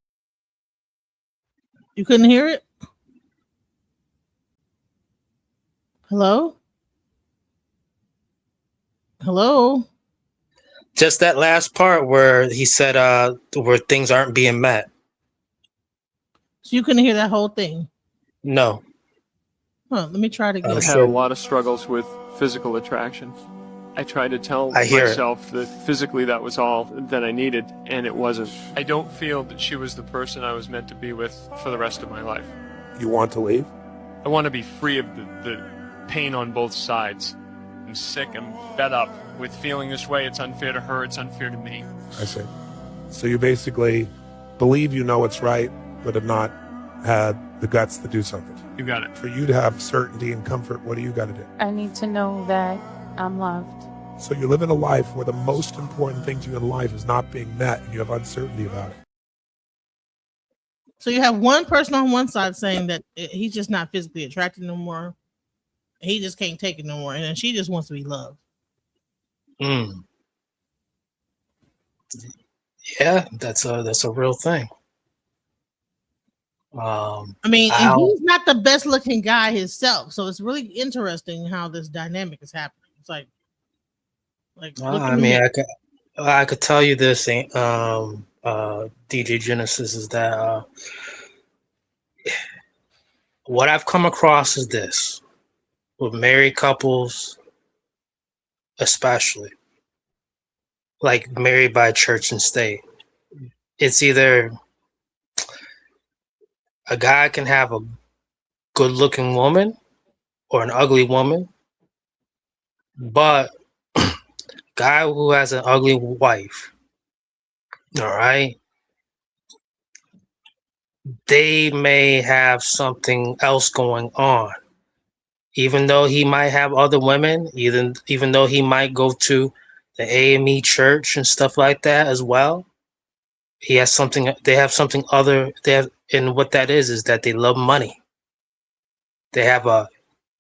You couldn't hear it? Hello? Hello? Just that last part where he said where things aren't being met. So you couldn't hear that whole thing? No. Huh, let me try it again. I've had a lot of struggles with physical attraction. I tried to tell myself that physically that was all that I needed, and it wasn't. I don't feel that she was the person I was meant to be with for the rest of my life. You want to leave? I want to be free of the pain on both sides. I'm sick. I'm fed up with feeling this way. It's unfair to her. It's unfair to me. I see. So you basically believe you know what's right, but have not had the guts to do something. You got it. For you to have certainty and comfort, what do you got to do? I need to know that I'm loved. So you're living a life where the most important thing to you in life is not being met, and you have uncertainty about it. So you have one person on one side saying that he's just not physically attracted no more. He just can't take it no more. And then she just wants to be loved. Yeah, that's a real thing. I mean, and he's not the best looking guy himself. So it's really interesting how this dynamic is happening. It's like I mean, I could tell you this, DJ Genesis, is that what I've come across is this with married couples, especially like married by church and state. It's either a guy can have a good looking woman or an ugly woman, but guy who has an ugly wife, all right, they may have something else going on. Even though he might have other women, even though he might go to the AME church and stuff like that as well, he has something. They have something other. They have, and what that is that they love money. They have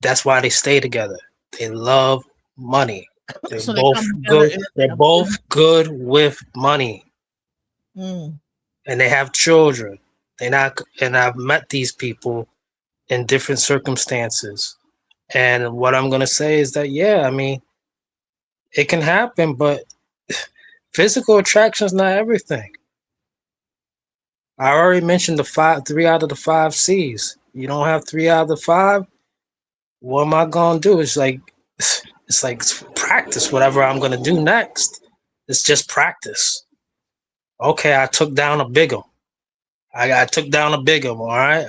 that's why they stay together. They love money. They're So both good. They're both good with money, Mm. and they have children. And I've met these people in different circumstances. And what I'm gonna say is that, yeah, I mean, it can happen, but Physical attraction is not everything. I already mentioned the 3 out of the 5 C's. You don't have 3 out of the 5. What am I gonna do? It's like practice whatever I'm gonna do next. It's just practice. Okay, I took down a bigum. I took down a bigum. All right,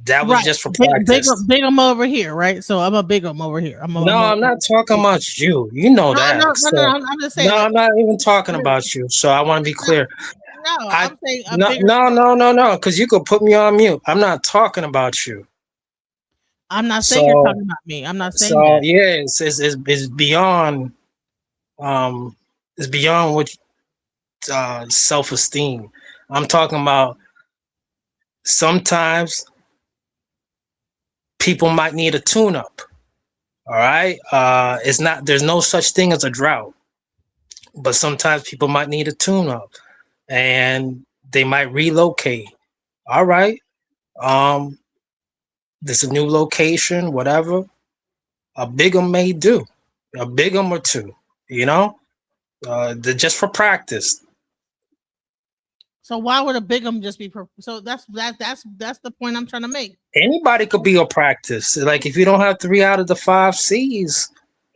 that was just for practice. Big over here, right? So I'm a big over here. I'm not talking about you. You know that. No, I'm just saying. No, I'm not even talking about you. So I want to be clear. No, I'm saying no, because you could put me on mute. I'm not talking about you. I'm not saying you're talking about me. I'm not saying that. Yeah, it's beyond it's beyond what self-esteem. I'm talking about sometimes people might need a tune-up. All right. There's no such thing as a drought. But sometimes people might need a tune-up and they might relocate. All right. There's a new location, whatever. A bigum may do. A bigum or two, just for practice. So why would a bigum just be? So that's the point I'm trying to make. Anybody could be a practice. Like if you don't have 3 out of the 5 C's,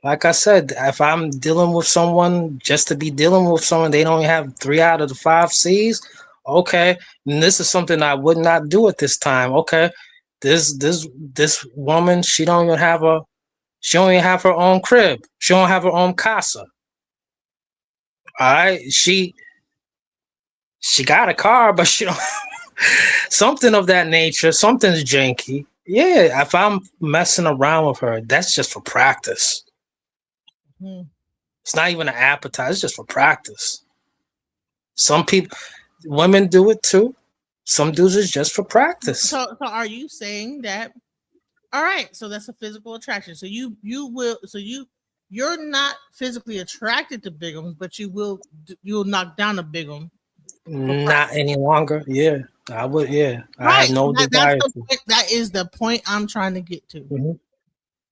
like I said, if I'm dealing with someone just to be dealing with someone, they don't have 3 out of the 5 C's. Okay, and this is something I would not do at this time. Okay, this woman, she don't even have her own crib. She don't have her own casa. All right, she got a car, but she don't something of that nature. Something's janky. Yeah, if I'm messing around with her, that's just for practice. It's not even an appetite. It's just for practice. Some women do it too. Some dudes is just for practice. So are you saying that? All right. So that's a physical attraction. So you're not physically attracted to bigums, but you'll knock down a bigum. Not any longer. Yeah, I would. Yeah, right. I have no desire. That is the point I'm trying to get to. Mm-hmm.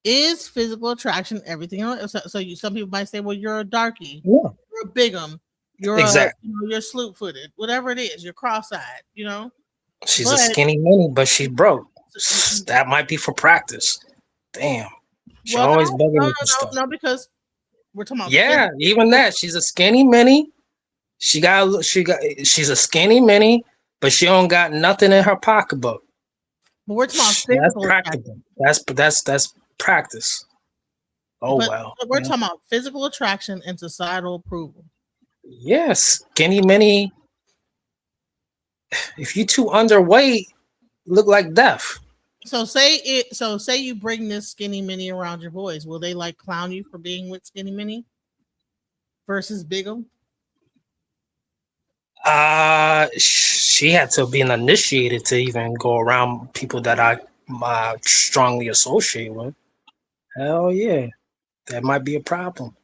Is physical attraction everything else? So some people might say, well, you're a darkie. Yeah. You're a bigum. You're you're sloop-footed. Whatever it is, you're cross-eyed. She's a skinny mini, but she's broke. That might be for practice. Damn. She always bugging me for stuff. No, because we're talking about. Yeah, even that. She's a skinny mini. She's a skinny mini, but she don't got nothing in her pocketbook. But we're talking about physical. That's practical. That's practice. Well. We're talking about physical attraction and societal approval. Yes, skinny mini. If you too underweight, look like death. So say you bring this skinny mini around your boys. Will they like clown you for being with skinny mini versus bigum? She had to be initiated to even go around people that I strongly associate with. Hell yeah, that might be a problem.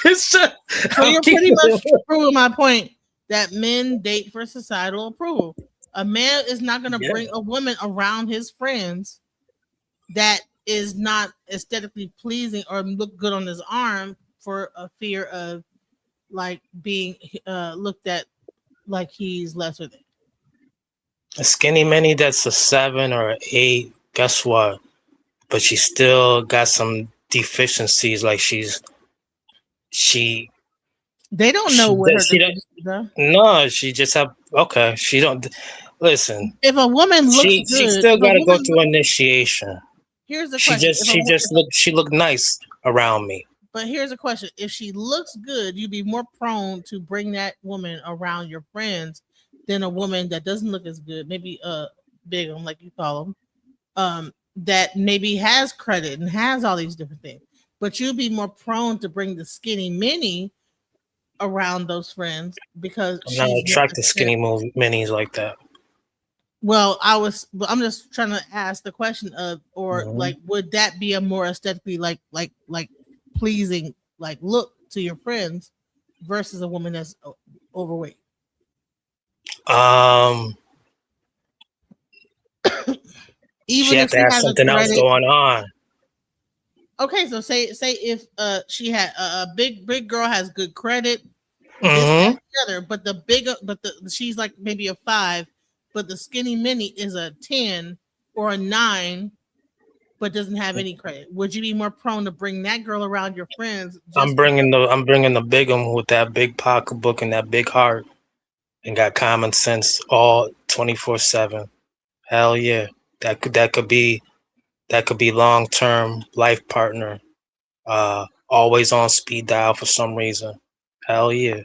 It's just, so you're pretty much proving my point that men date for societal approval. A man is not going to bring a woman around his friends that is not aesthetically pleasing or look good on his arm for a fear of like being looked at like he's lesser than. A skinny mini that's a 7 or 8, guess what? But she still got some deficiencies. Like they don't know what No, she just have she don't listen. If a woman looks she still gotta go through initiation. Here's the question. She looked nice around me. But here's a question. If she looks good, you'd be more prone to bring that woman around your friends than a woman that doesn't look as good, maybe big one, like you call them, that maybe has credit and has all these different things. But you'd be more prone to bring the skinny mini around those friends because I'm not attracted to skinny minis like that. Well, I'm just trying to ask the question of, like, would that be a more aesthetically like pleasing like look to your friends versus a woman that's overweight? Even she had to have something else going on. Okay, so say if she had a big girl has good credit, this Mm-hmm. that, the other, but the bigger she's like maybe a 5, but the skinny mini is a 10 or a 9, but doesn't have any credit. Would you be more prone to bring that girl around your friends? I'm bringing the big one with that big pocketbook and that big heart, and got common sense all 24/7. Hell yeah, that could be long term life partner. Always on speed dial for some reason. Hell yeah.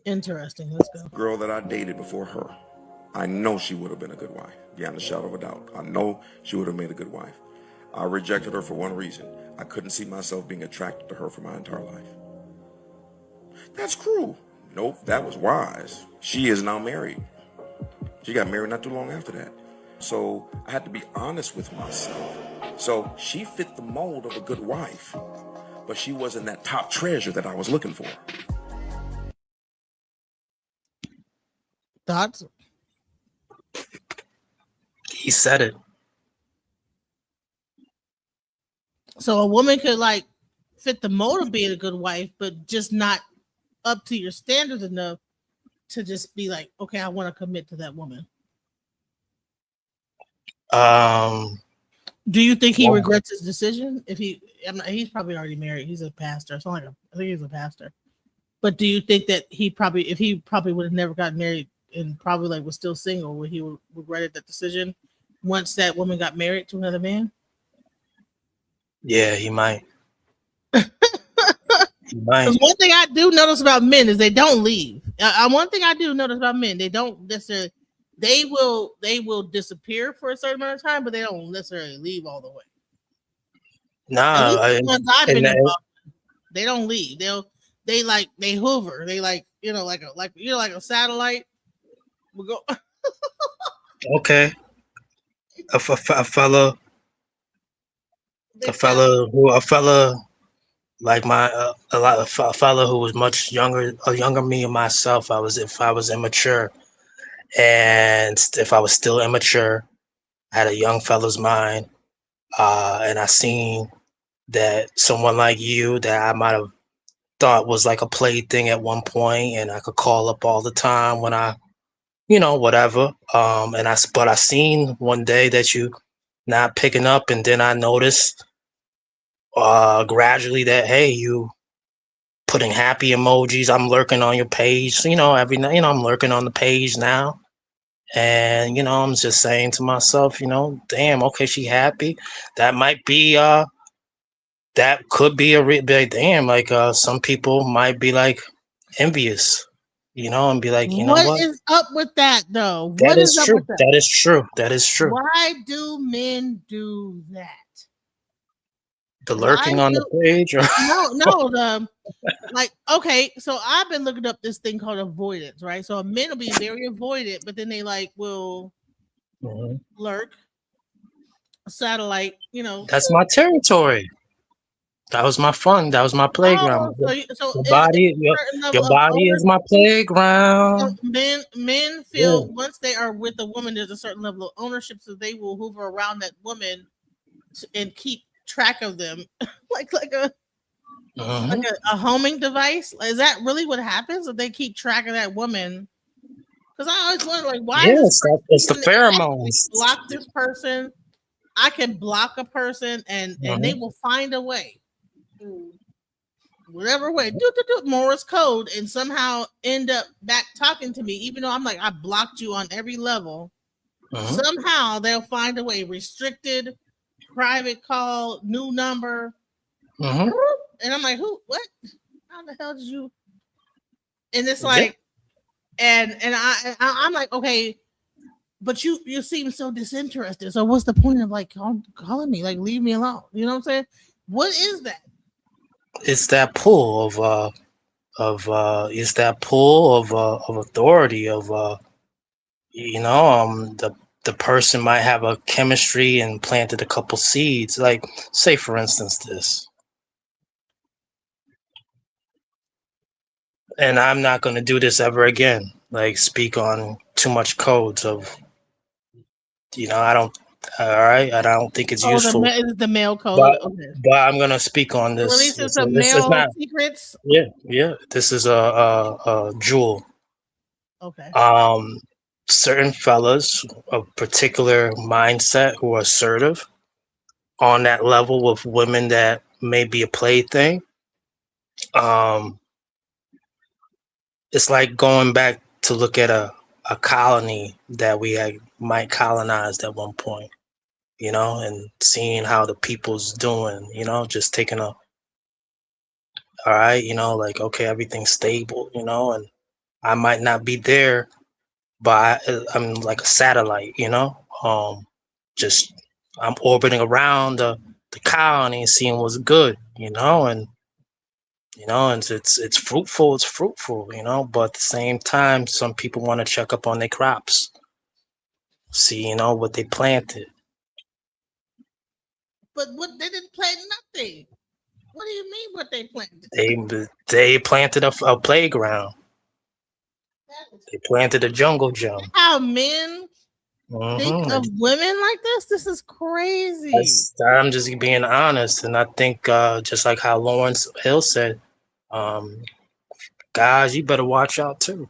Interesting. Let's go. Girl that I dated before her, I know she would have been a good wife, beyond a shadow of a doubt. I know she would have made a good wife. I rejected her for one reason. I couldn't see myself being attracted to her for my entire life. That's cruel. Nope, that was wise. She is now married. She got married not too long after that. So I had to be honest with myself. So she fit the mold of a good wife, but she wasn't that top treasure that I was looking for. Thoughts? He said it. So a woman could like fit the mold of being a good wife, but just not up to your standards enough to just be like, okay, I want to commit to that woman. Do you think he regrets his decision? If he's probably already married. He's a pastor. I think he's a pastor. But do you think that if he would have never gotten married and probably like was still single, would he regretted that decision once that woman got married to another man? Yeah, he might. He might. Because one thing I do notice about men is they don't leave. One thing I do notice about men, they don't necessarily. They will disappear for a certain amount of time, but they don't necessarily leave all the way. Nah, the ones I've been involved in, they don't leave. They hover. They like a satellite. We go. Okay. A fella like a fella who was much younger me and myself. If I was immature, and if I was still immature, I had a young fella's mind, and I seen that someone like you that I might have thought was like a plaything at one point, and I could call up all the time when I, whatever. But I seen one day that you not picking up, and then I noticed gradually that, hey, you putting happy emojis. I'm lurking on your page, every night. I'm lurking on the page now, and I'm just saying to myself, damn, okay, she happy. That might be that could be damn, like some people might be like envious, and be like, what is up with that though? That is true. That is true. That is true. Why do men do that? The lurking on the page, or no, like, okay, so I've been looking up this thing called avoidance, right? So men will be very avoidant, but then they will lurk, satellite, That's my territory. That was my fun. That was my playground. So your body is my playground. So men feel once they are with a woman, there's a certain level of ownership, so they will hover around that woman and keep track of them, like a homing device. Is that really what happens? That they keep track of that woman? Because I always wonder, like, why? Yes, it's the pheromones. Block this person. I can block a person, and they will find a way, whatever way, Morse code, and somehow end up back talking to me, even though I'm like, I blocked you on every level. Somehow they'll find a way. Restricted, private call, new number, and I'm like, who? What? How the hell did you? And it's like, and I'm like, okay, but you seem so disinterested. So what's the point of like calling me? Like, leave me alone. You know what I'm saying? What is that? It's that pull of authority of the person might have a chemistry and planted a couple seeds. Like, say for instance this. And I'm not going to do this ever again. Like, speak on too much codes of, I don't All right, and I don't think it's Oh, useful. the male code. But Okay. I'm gonna speak on You're this. releasing This some is male not. secrets. Yeah. This is a jewel. Okay. Certain fellas of particular mindset who are assertive on that level with women that may be a plaything. It's like going back to look at a colony that we had might colonized at one point, and seeing how the people's doing, just taking all right, like, okay, everything's stable, and I might not be there, but I'm like a satellite, just I'm orbiting around the colony and seeing what's good, and and it's fruitful, but at the same time, some people want to check up on their crops, see, what they planted. But what they didn't plant nothing. What do you mean what they planted? They planted a playground. They planted a jungle gym. How men think of women like this? This is crazy. I'm just being honest, and I think just like how Lawrence Hill said, guys, you better watch out too.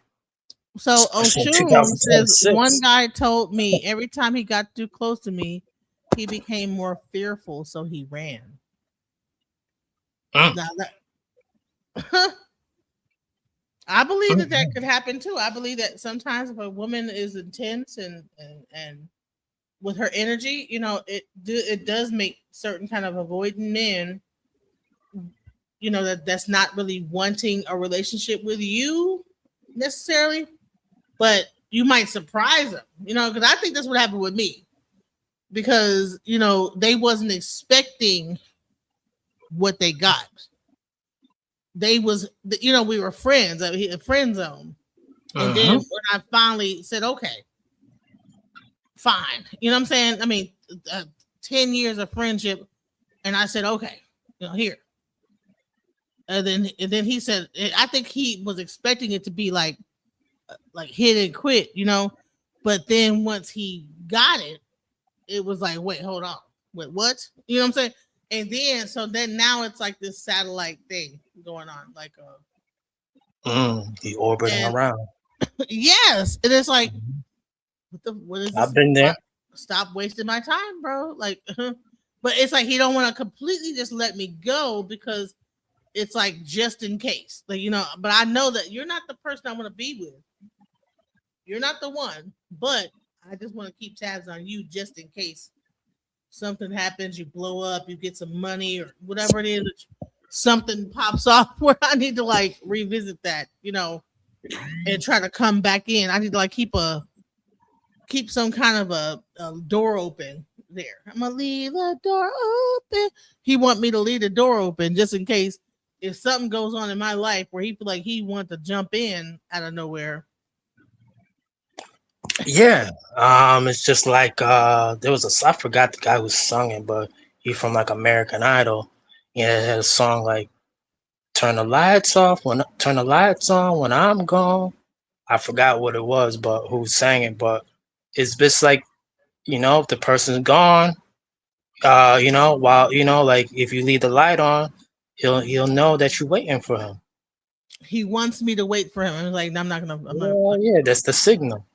So Oshun says one guy told me every time he got too close to me, he became more fearful, so he ran. Now that, I believe that could happen too. I believe that sometimes if a woman is intense and with her energy, it does make certain kind of avoiding men, that's not really wanting a relationship with you necessarily, but you might surprise them, because I think that's what happened with me, because they wasn't expecting what they got. They was, we were friends, a friend zone. And then when I finally said, okay, fine. You know what I'm saying? I mean, 10 years of friendship. And I said, okay, here. And then he said, I think he was expecting it to be like hit and quit, but then once he got it, it was like, wait, hold on. Wait, what? You know what I'm saying? And then now it's like this satellite thing going on, like the orbiting around. Yes, and it's like, what is this? I've been there. Stop wasting my time, bro. Like, but it's like he don't want to completely just let me go because it's like just in case, like But I know that you're not the person I want to be with. You're not the one, but I just want to keep tabs on you just in case something happens, you blow up, you get some money or whatever it is, something pops off where I need to like revisit that, and try to come back in. I need to like keep some kind of a door open there. I'm gonna leave the door open. He want me to leave the door open just in case if something goes on in my life where he feel like he want to jump in out of nowhere. Yeah, it's just like there was I forgot the guy who sung it, but he from like American Idol. Yeah, it had a song like turn the lights on when I'm gone. I forgot what it was, but who sang it, but it's just like, if the person's gone, while like if you leave the light on, he'll know that you're waiting for him. He wants me to wait for him. I'm like, I'm not gonna. Yeah, that's the signal.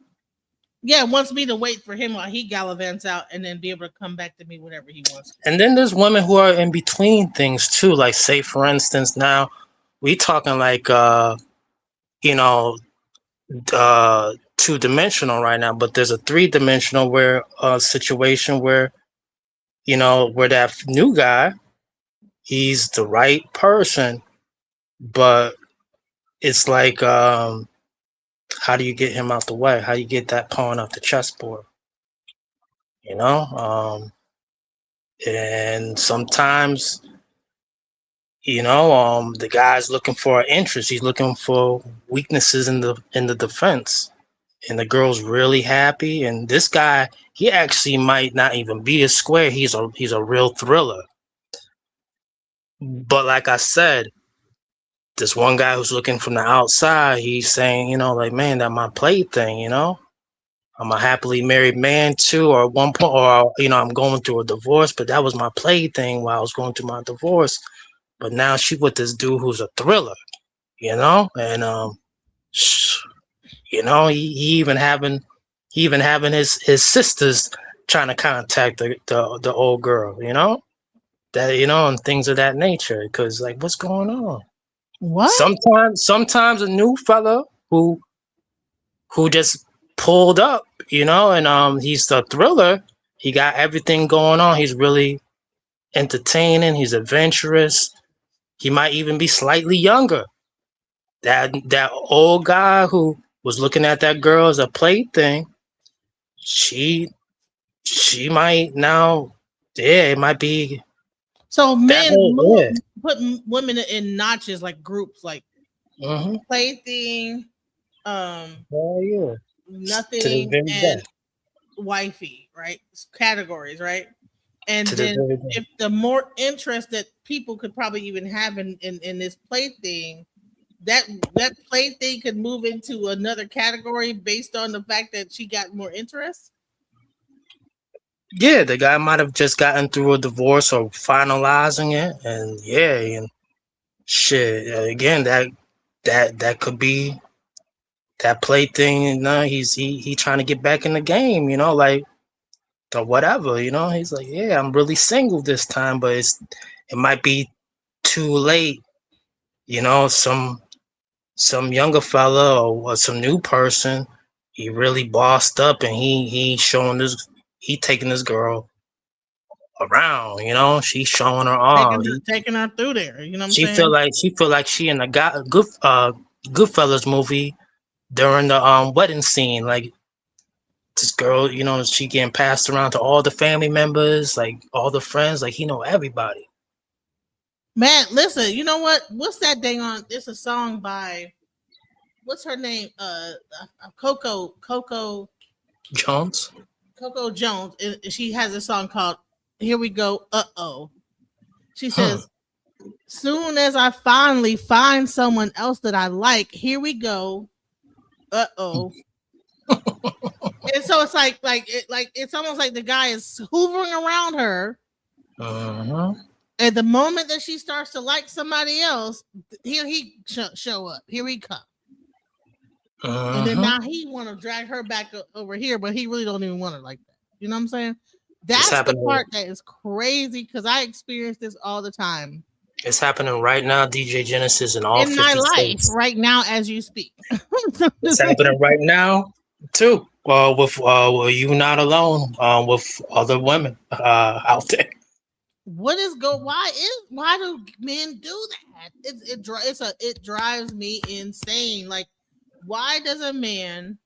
Yeah, wants me to wait for him while he gallivants out and then be able to come back to me whenever he wants. And then there's women who are in between things too. Like, say for instance, now we talking like 2-dimensional right now, but there's a 3-dimensional situation where where that new guy, he's the right person, but it's like how do you get him out the way? How do you get that pawn off the chessboard? And sometimes, the guy's looking for an interest. He's looking for weaknesses in the defense, and the girl's really happy. And this guy, he actually might not even be a square. He's a real thriller. But like I said, this one guy who's looking from the outside, he's saying, like, man, that my plaything, I'm a happily married man too, or at one point, or I'm going through a divorce, but that was my plaything while I was going through my divorce. But now she with this dude who's a thriller, and he even having his sisters trying to contact the old girl, and things of that nature. Because like, what's going on? What? Sometimes a new fella who just pulled up, and he's the thriller. He got everything going on. He's really entertaining. He's adventurous. He might even be slightly younger. That old guy who was looking at that girl as a plaything, she might now, it might be. So men put women in notches, like groups, like plaything, nothing, and wifey, right? Categories, right? And then if the more interest that people could probably even have in this plaything, that plaything could move into another category based on the fact that she got more interest. Yeah, the guy might have just gotten through a divorce or finalizing it, and shit. Again, that could be that plaything. He's trying to get back in the game, like or whatever. He's like, yeah, I'm really single this time, but it might be too late. Some younger fella or some new person, he really bossed up, and he taking this girl around, she's showing her arm, taking her through there. You know what I'm she saying? feel like she in a Goodfellas movie during the wedding scene. Like this girl, she getting passed around to all the family members, like all the friends, like he know everybody. Man, listen, you know what? What's that dang on? It's a song by what's her name? Coco Jones. Coco Jones. And she has a song called "Here We Go." She says, "Soon as I finally find someone else that I like, here we go. And so it's like it's almost like the guy is hoovering around her. At the moment that she starts to like somebody else, here he show up. Here he come. And then now he want to drag her back over here, but he really don't even want her like that. You know what I'm saying? That's the part that is crazy because I experience this all the time. It's happening right now, DJ Genesis, in all in 50 my life states. right now as you speak. It's happening right now too. With you not alone. With other women out there. Why do men do that? It drives me insane. Like, why does a man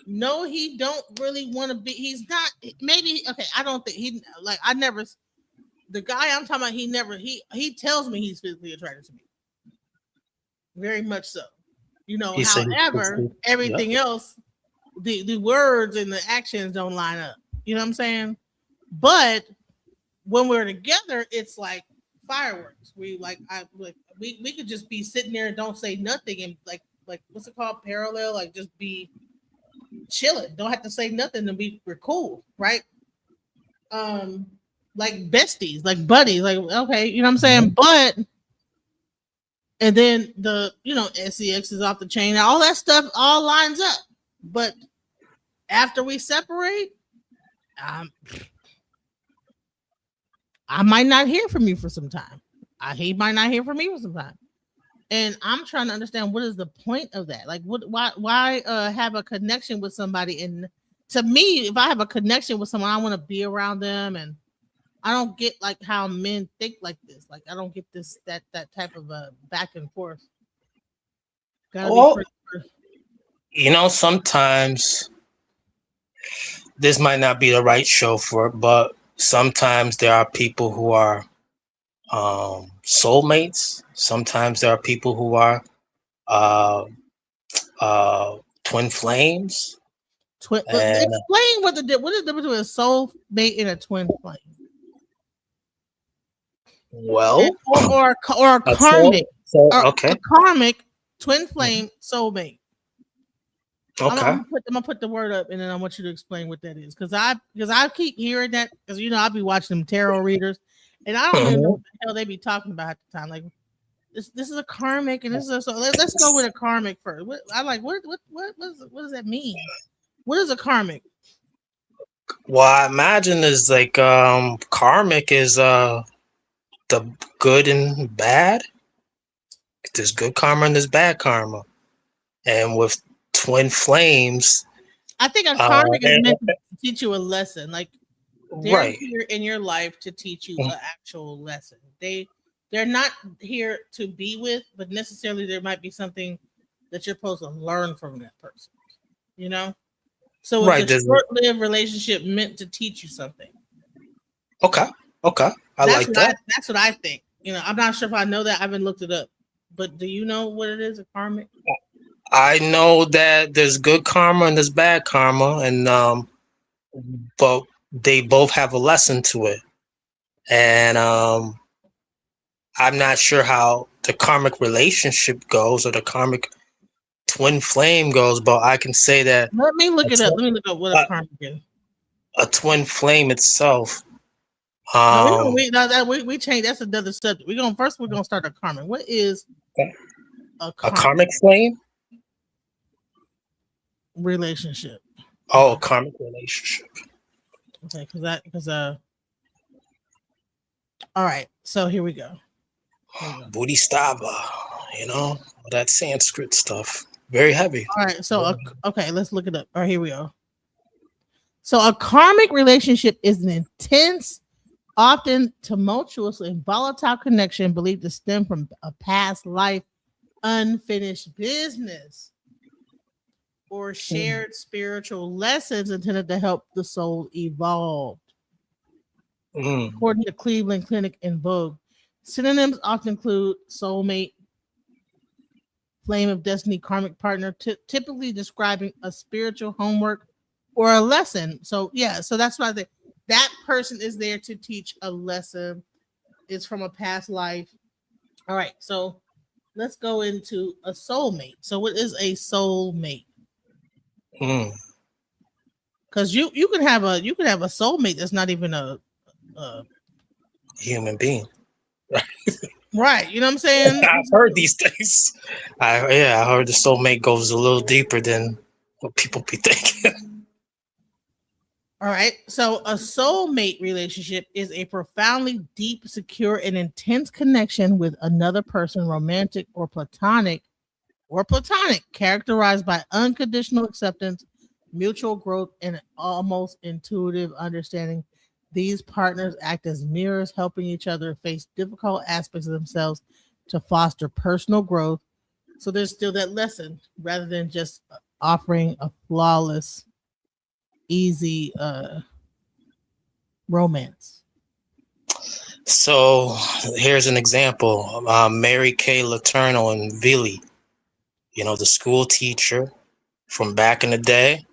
know he don't really want to be? He's not. Maybe okay. I don't think he like. I never. The guy I'm talking about. He tells me he's physically attracted to me. Very much so. However, everything else, the words and the actions don't line up. You know what I'm saying? But when we're together, it's like fireworks. We could just be sitting there and don't say nothing and like what's it called? Parallel, like just be chilling. Don't have to say nothing and we're cool, right? Like besties, like buddies, like okay, you know what I'm saying? But and then the SEX is off the chain, all that stuff all lines up. But after we separate, I might not hear from you for some time. He might not hear from me for some time. And I'm trying to understand what is the point of that? Like, why have a connection with somebody? And to me, if I have a connection with someone, I want to be around them. And I don't get like how men think like this. Like, I don't get that type of back and forth. Sometimes this might not be the right show for it, but sometimes there are people who are soulmates. Sometimes there are people who are twin flames. Explain what is the difference between a soulmate and a twin flame? Well, or a karmic. Okay. A karmic twin flame soulmate. Okay. I'm gonna put the word up, and then I want you to explain what that is, because I keep hearing that, because I'll be watching them tarot readers, and I don't even know what the hell they be talking about at the time. Like this is a karmic, and this is let's go with a karmic first. What does that mean? What is a karmic? Well, I imagine is like karmic is the good and bad. There's good karma and there's bad karma, and with twin flames, I think a karmic is meant to teach you a lesson. Like they're here in your life to teach you an actual lesson. They're not here to be with, but necessarily there might be something that you're supposed to learn from that person. So it's a short-lived relationship meant to teach you something. Okay. I like that. That's what I think. I'm not sure if I know that. I haven't looked it up. But do you know what it is, a karmic? I know that there's good karma and there's bad karma, and but they both have a lesson to it. And I'm not sure how the karmic relationship goes or the karmic twin flame goes, but I can say that. Let me look it up. Let me look up what a karmic is. A twin flame itself. We change. That's another subject. We're gonna start a karmic. What is a karmic flame relationship? Oh, a karmic relationship. Okay, because all right. So here we go. Bodhisattva, all that Sanskrit stuff. Very heavy. All right. So okay, let's look it up. All right, here we go. So a karmic relationship is an intense, often tumultuous and volatile connection believed to stem from a past life, unfinished business, or shared spiritual lessons intended to help the soul evolve. According to Cleveland Clinic and Vogue, synonyms often include soulmate, flame of destiny, karmic partner, typically describing a spiritual homework or a lesson. So that's why that person is there to teach a lesson. It's from a past life. All right, so let's go into a soulmate. So what is a soulmate? Because you can have a soulmate that's not even a human being. Right, you know what I'm saying? I've heard these things. I heard the soulmate goes a little deeper than what people be thinking. All right, so a soulmate relationship is a profoundly deep, secure, and intense connection with another person, romantic or platonic, characterized by unconditional acceptance, mutual growth, and almost intuitive understanding. These partners act as mirrors, helping each other face difficult aspects of themselves to foster personal growth. So there's still that lesson rather than just offering a flawless, easy romance. So here's an example. Mary Kay Letourneau and Billy, the school teacher from back in the day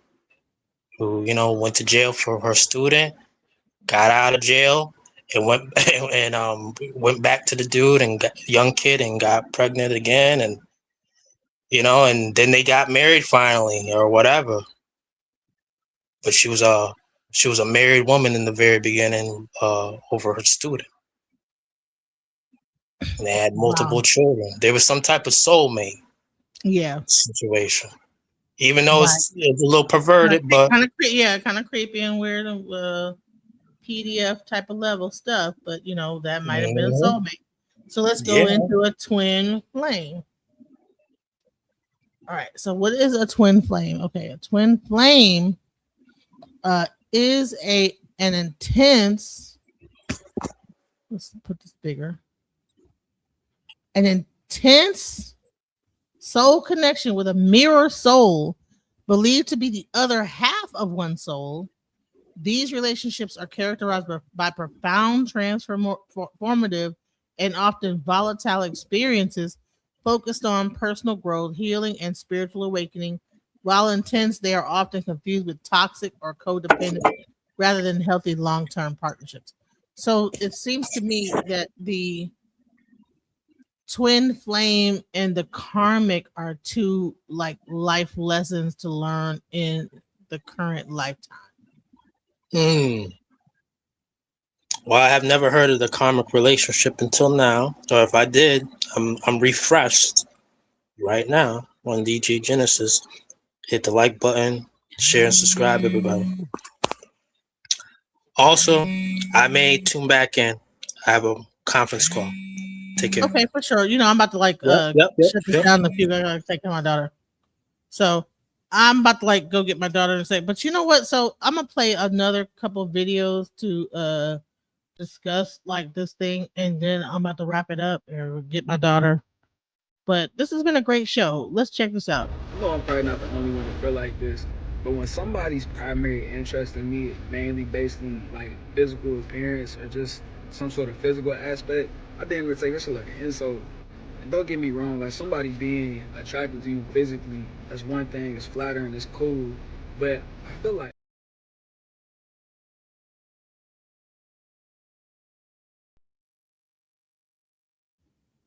who, went to jail for her student, got out of jail and went back to the dude and got young kid and got pregnant again. And, and then they got married finally or whatever. But she was a married woman in the very beginning over her student. And they had multiple children. There was some type of soulmate situation. Even though it's a little perverted, but kind of creepy and weird, PDF type of level stuff. But that might have been a soulmate. So let's go into a twin flame. All right. So what is a twin flame? Okay, a twin flame is an intense. Let's put this bigger. An intense soul connection with a mirror soul believed to be the other half of one soul. These relationships are characterized by profound, transformative, and often volatile experiences focused on personal growth, healing, and spiritual awakening. While intense, they are often confused with toxic or codependent rather than healthy long-term partnerships. So it seems to me that the twin flame and the karmic are two like life lessons to learn in the current lifetime? Well, I have never heard of the karmic relationship until now. Or if I did, I'm refreshed right now on DJ Genesis. Hit the like button, share and subscribe, everybody. Also, I may tune back in. I have a conference call. Take care. Okay, for sure. You know, I'm about to like shut this down in a few. I gotta take care of my daughter. So I'm about to like go get my daughter and say, but you know what? So I'm gonna play another couple of videos to discuss like this thing, and then I'm about to wrap it up and get my daughter. But this has been a great show. Let's check this out. I know I'm probably not the only one to feel like this, but when somebody's primary interest in me is mainly based on like physical appearance or just some sort of physical aspect, I didn't really take this like an insult. And don't get me wrong, like somebody being attracted to you physically, that's one thing, it's flattering, it's cool, but I feel like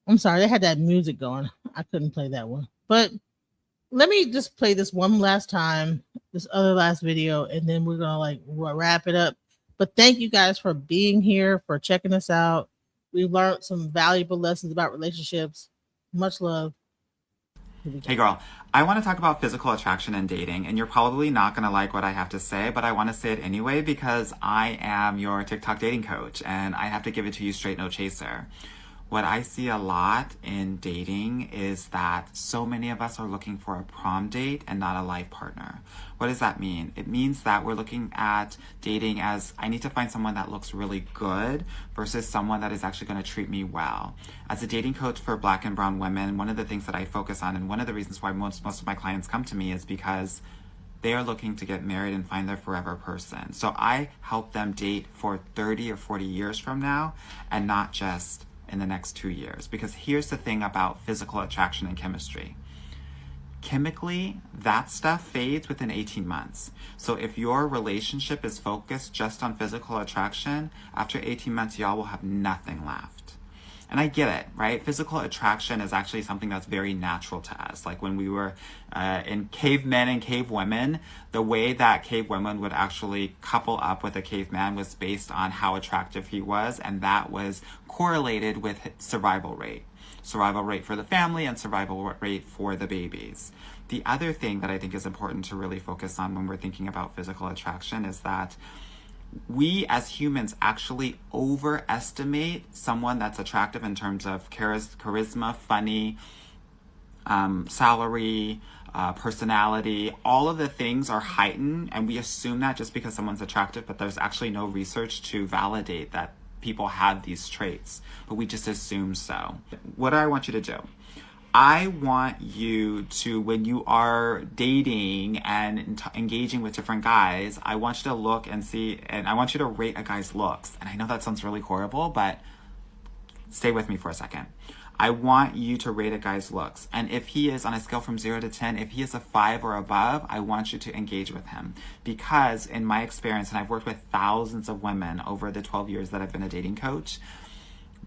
I'm sorry, they had that music going. I couldn't play that one. But let me just play this one last time, this other last video, and then we're gonna like wrap it up. But thank you guys for being here, for checking us out. We learned some valuable lessons about relationships. Much love. Hey girl, I want to talk about physical attraction and dating, and you're probably not going to like what I have to say, but I want to say it anyway because I am your TikTok dating coach, and I have to give it to you straight, no chaser. What I see a lot in dating is that so many of us are looking for a prom date and not a life partner. What does that mean? It means that we're looking at dating as I need to find someone that looks really good versus someone that is actually going to treat me well. As a dating coach for Black and brown women, one of the things that I focus on, and one of the reasons why most of my clients come to me, is because they are looking to get married and find their forever person. So I help them date for 30 or 40 years from now and not just in the next 2 years. Because here's the thing about physical attraction and chemistry. Chemically, that stuff fades within 18 months. So if your relationship is focused just on physical attraction, after 18 months, y'all will have nothing left. And I get it, right? Physical attraction is actually something that's very natural to us. Like when we were in cavemen and cave women, the way that cave women would actually couple up with a caveman was based on how attractive he was, and that was correlated with survival rate. Survival rate for the family and survival rate for the babies. The other thing that I think is important to really focus on when we're thinking about physical attraction is that we as humans actually overestimate someone that's attractive in terms of charisma, funny, salary, personality. All of the things are heightened, and we assume that just because someone's attractive, but there's actually no research to validate that people have these traits, but we just assume so. What do I want you to do? I want you to, when you are dating and engaging with different guys, I want you to look and see, and I want you to rate a guy's looks. And I know that sounds really horrible, but stay with me for a second. I want you to rate a guy's looks. And if he is on a scale from 0 to 10, if he is a 5 or above, I want you to engage with him. Because in my experience, and I've worked with thousands of women over the 12 years that I've been a dating coach,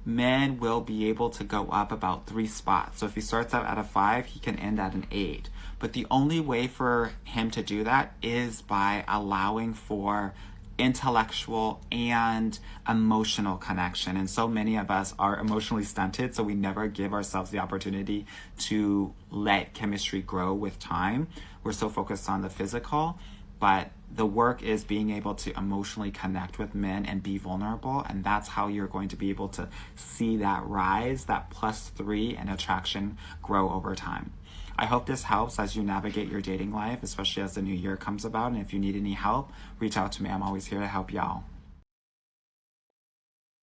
men will be able to go up about 3 spots. So if he starts out at a 5, he can end at an 8. But the only way for him to do that is by allowing for intellectual and emotional connection. And so many of us are emotionally stunted, so we never give ourselves the opportunity to let chemistry grow with time. We're so focused on the physical, but the work is being able to emotionally connect with men and be vulnerable, and that's how you're going to be able to see that rise, that +3 in attraction grow over time. I hope this helps as you navigate your dating life, especially as the new year comes about, and if you need any help, reach out to me. I'm always here to help y'all.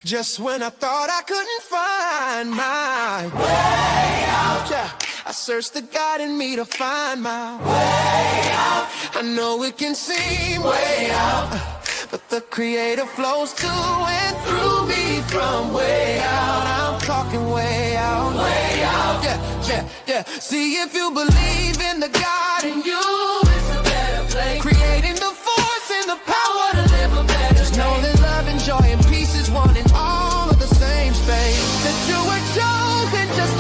Just when I thought I couldn't find my way out, yeah, I searched the God in me to find my way out. I know it can seem way out, but the Creator flows to and through me from way out. I'm talking way out, yeah. See, if you believe in the God in you, it's a better place. Creating the force and the power to live a better day. Just know that love and joy and peace is one in all of the same space. That you were chosen just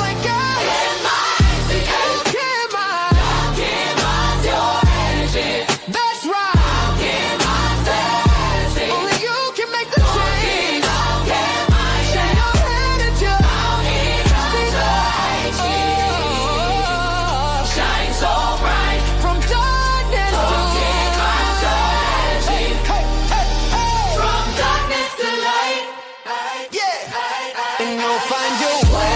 you'll find your way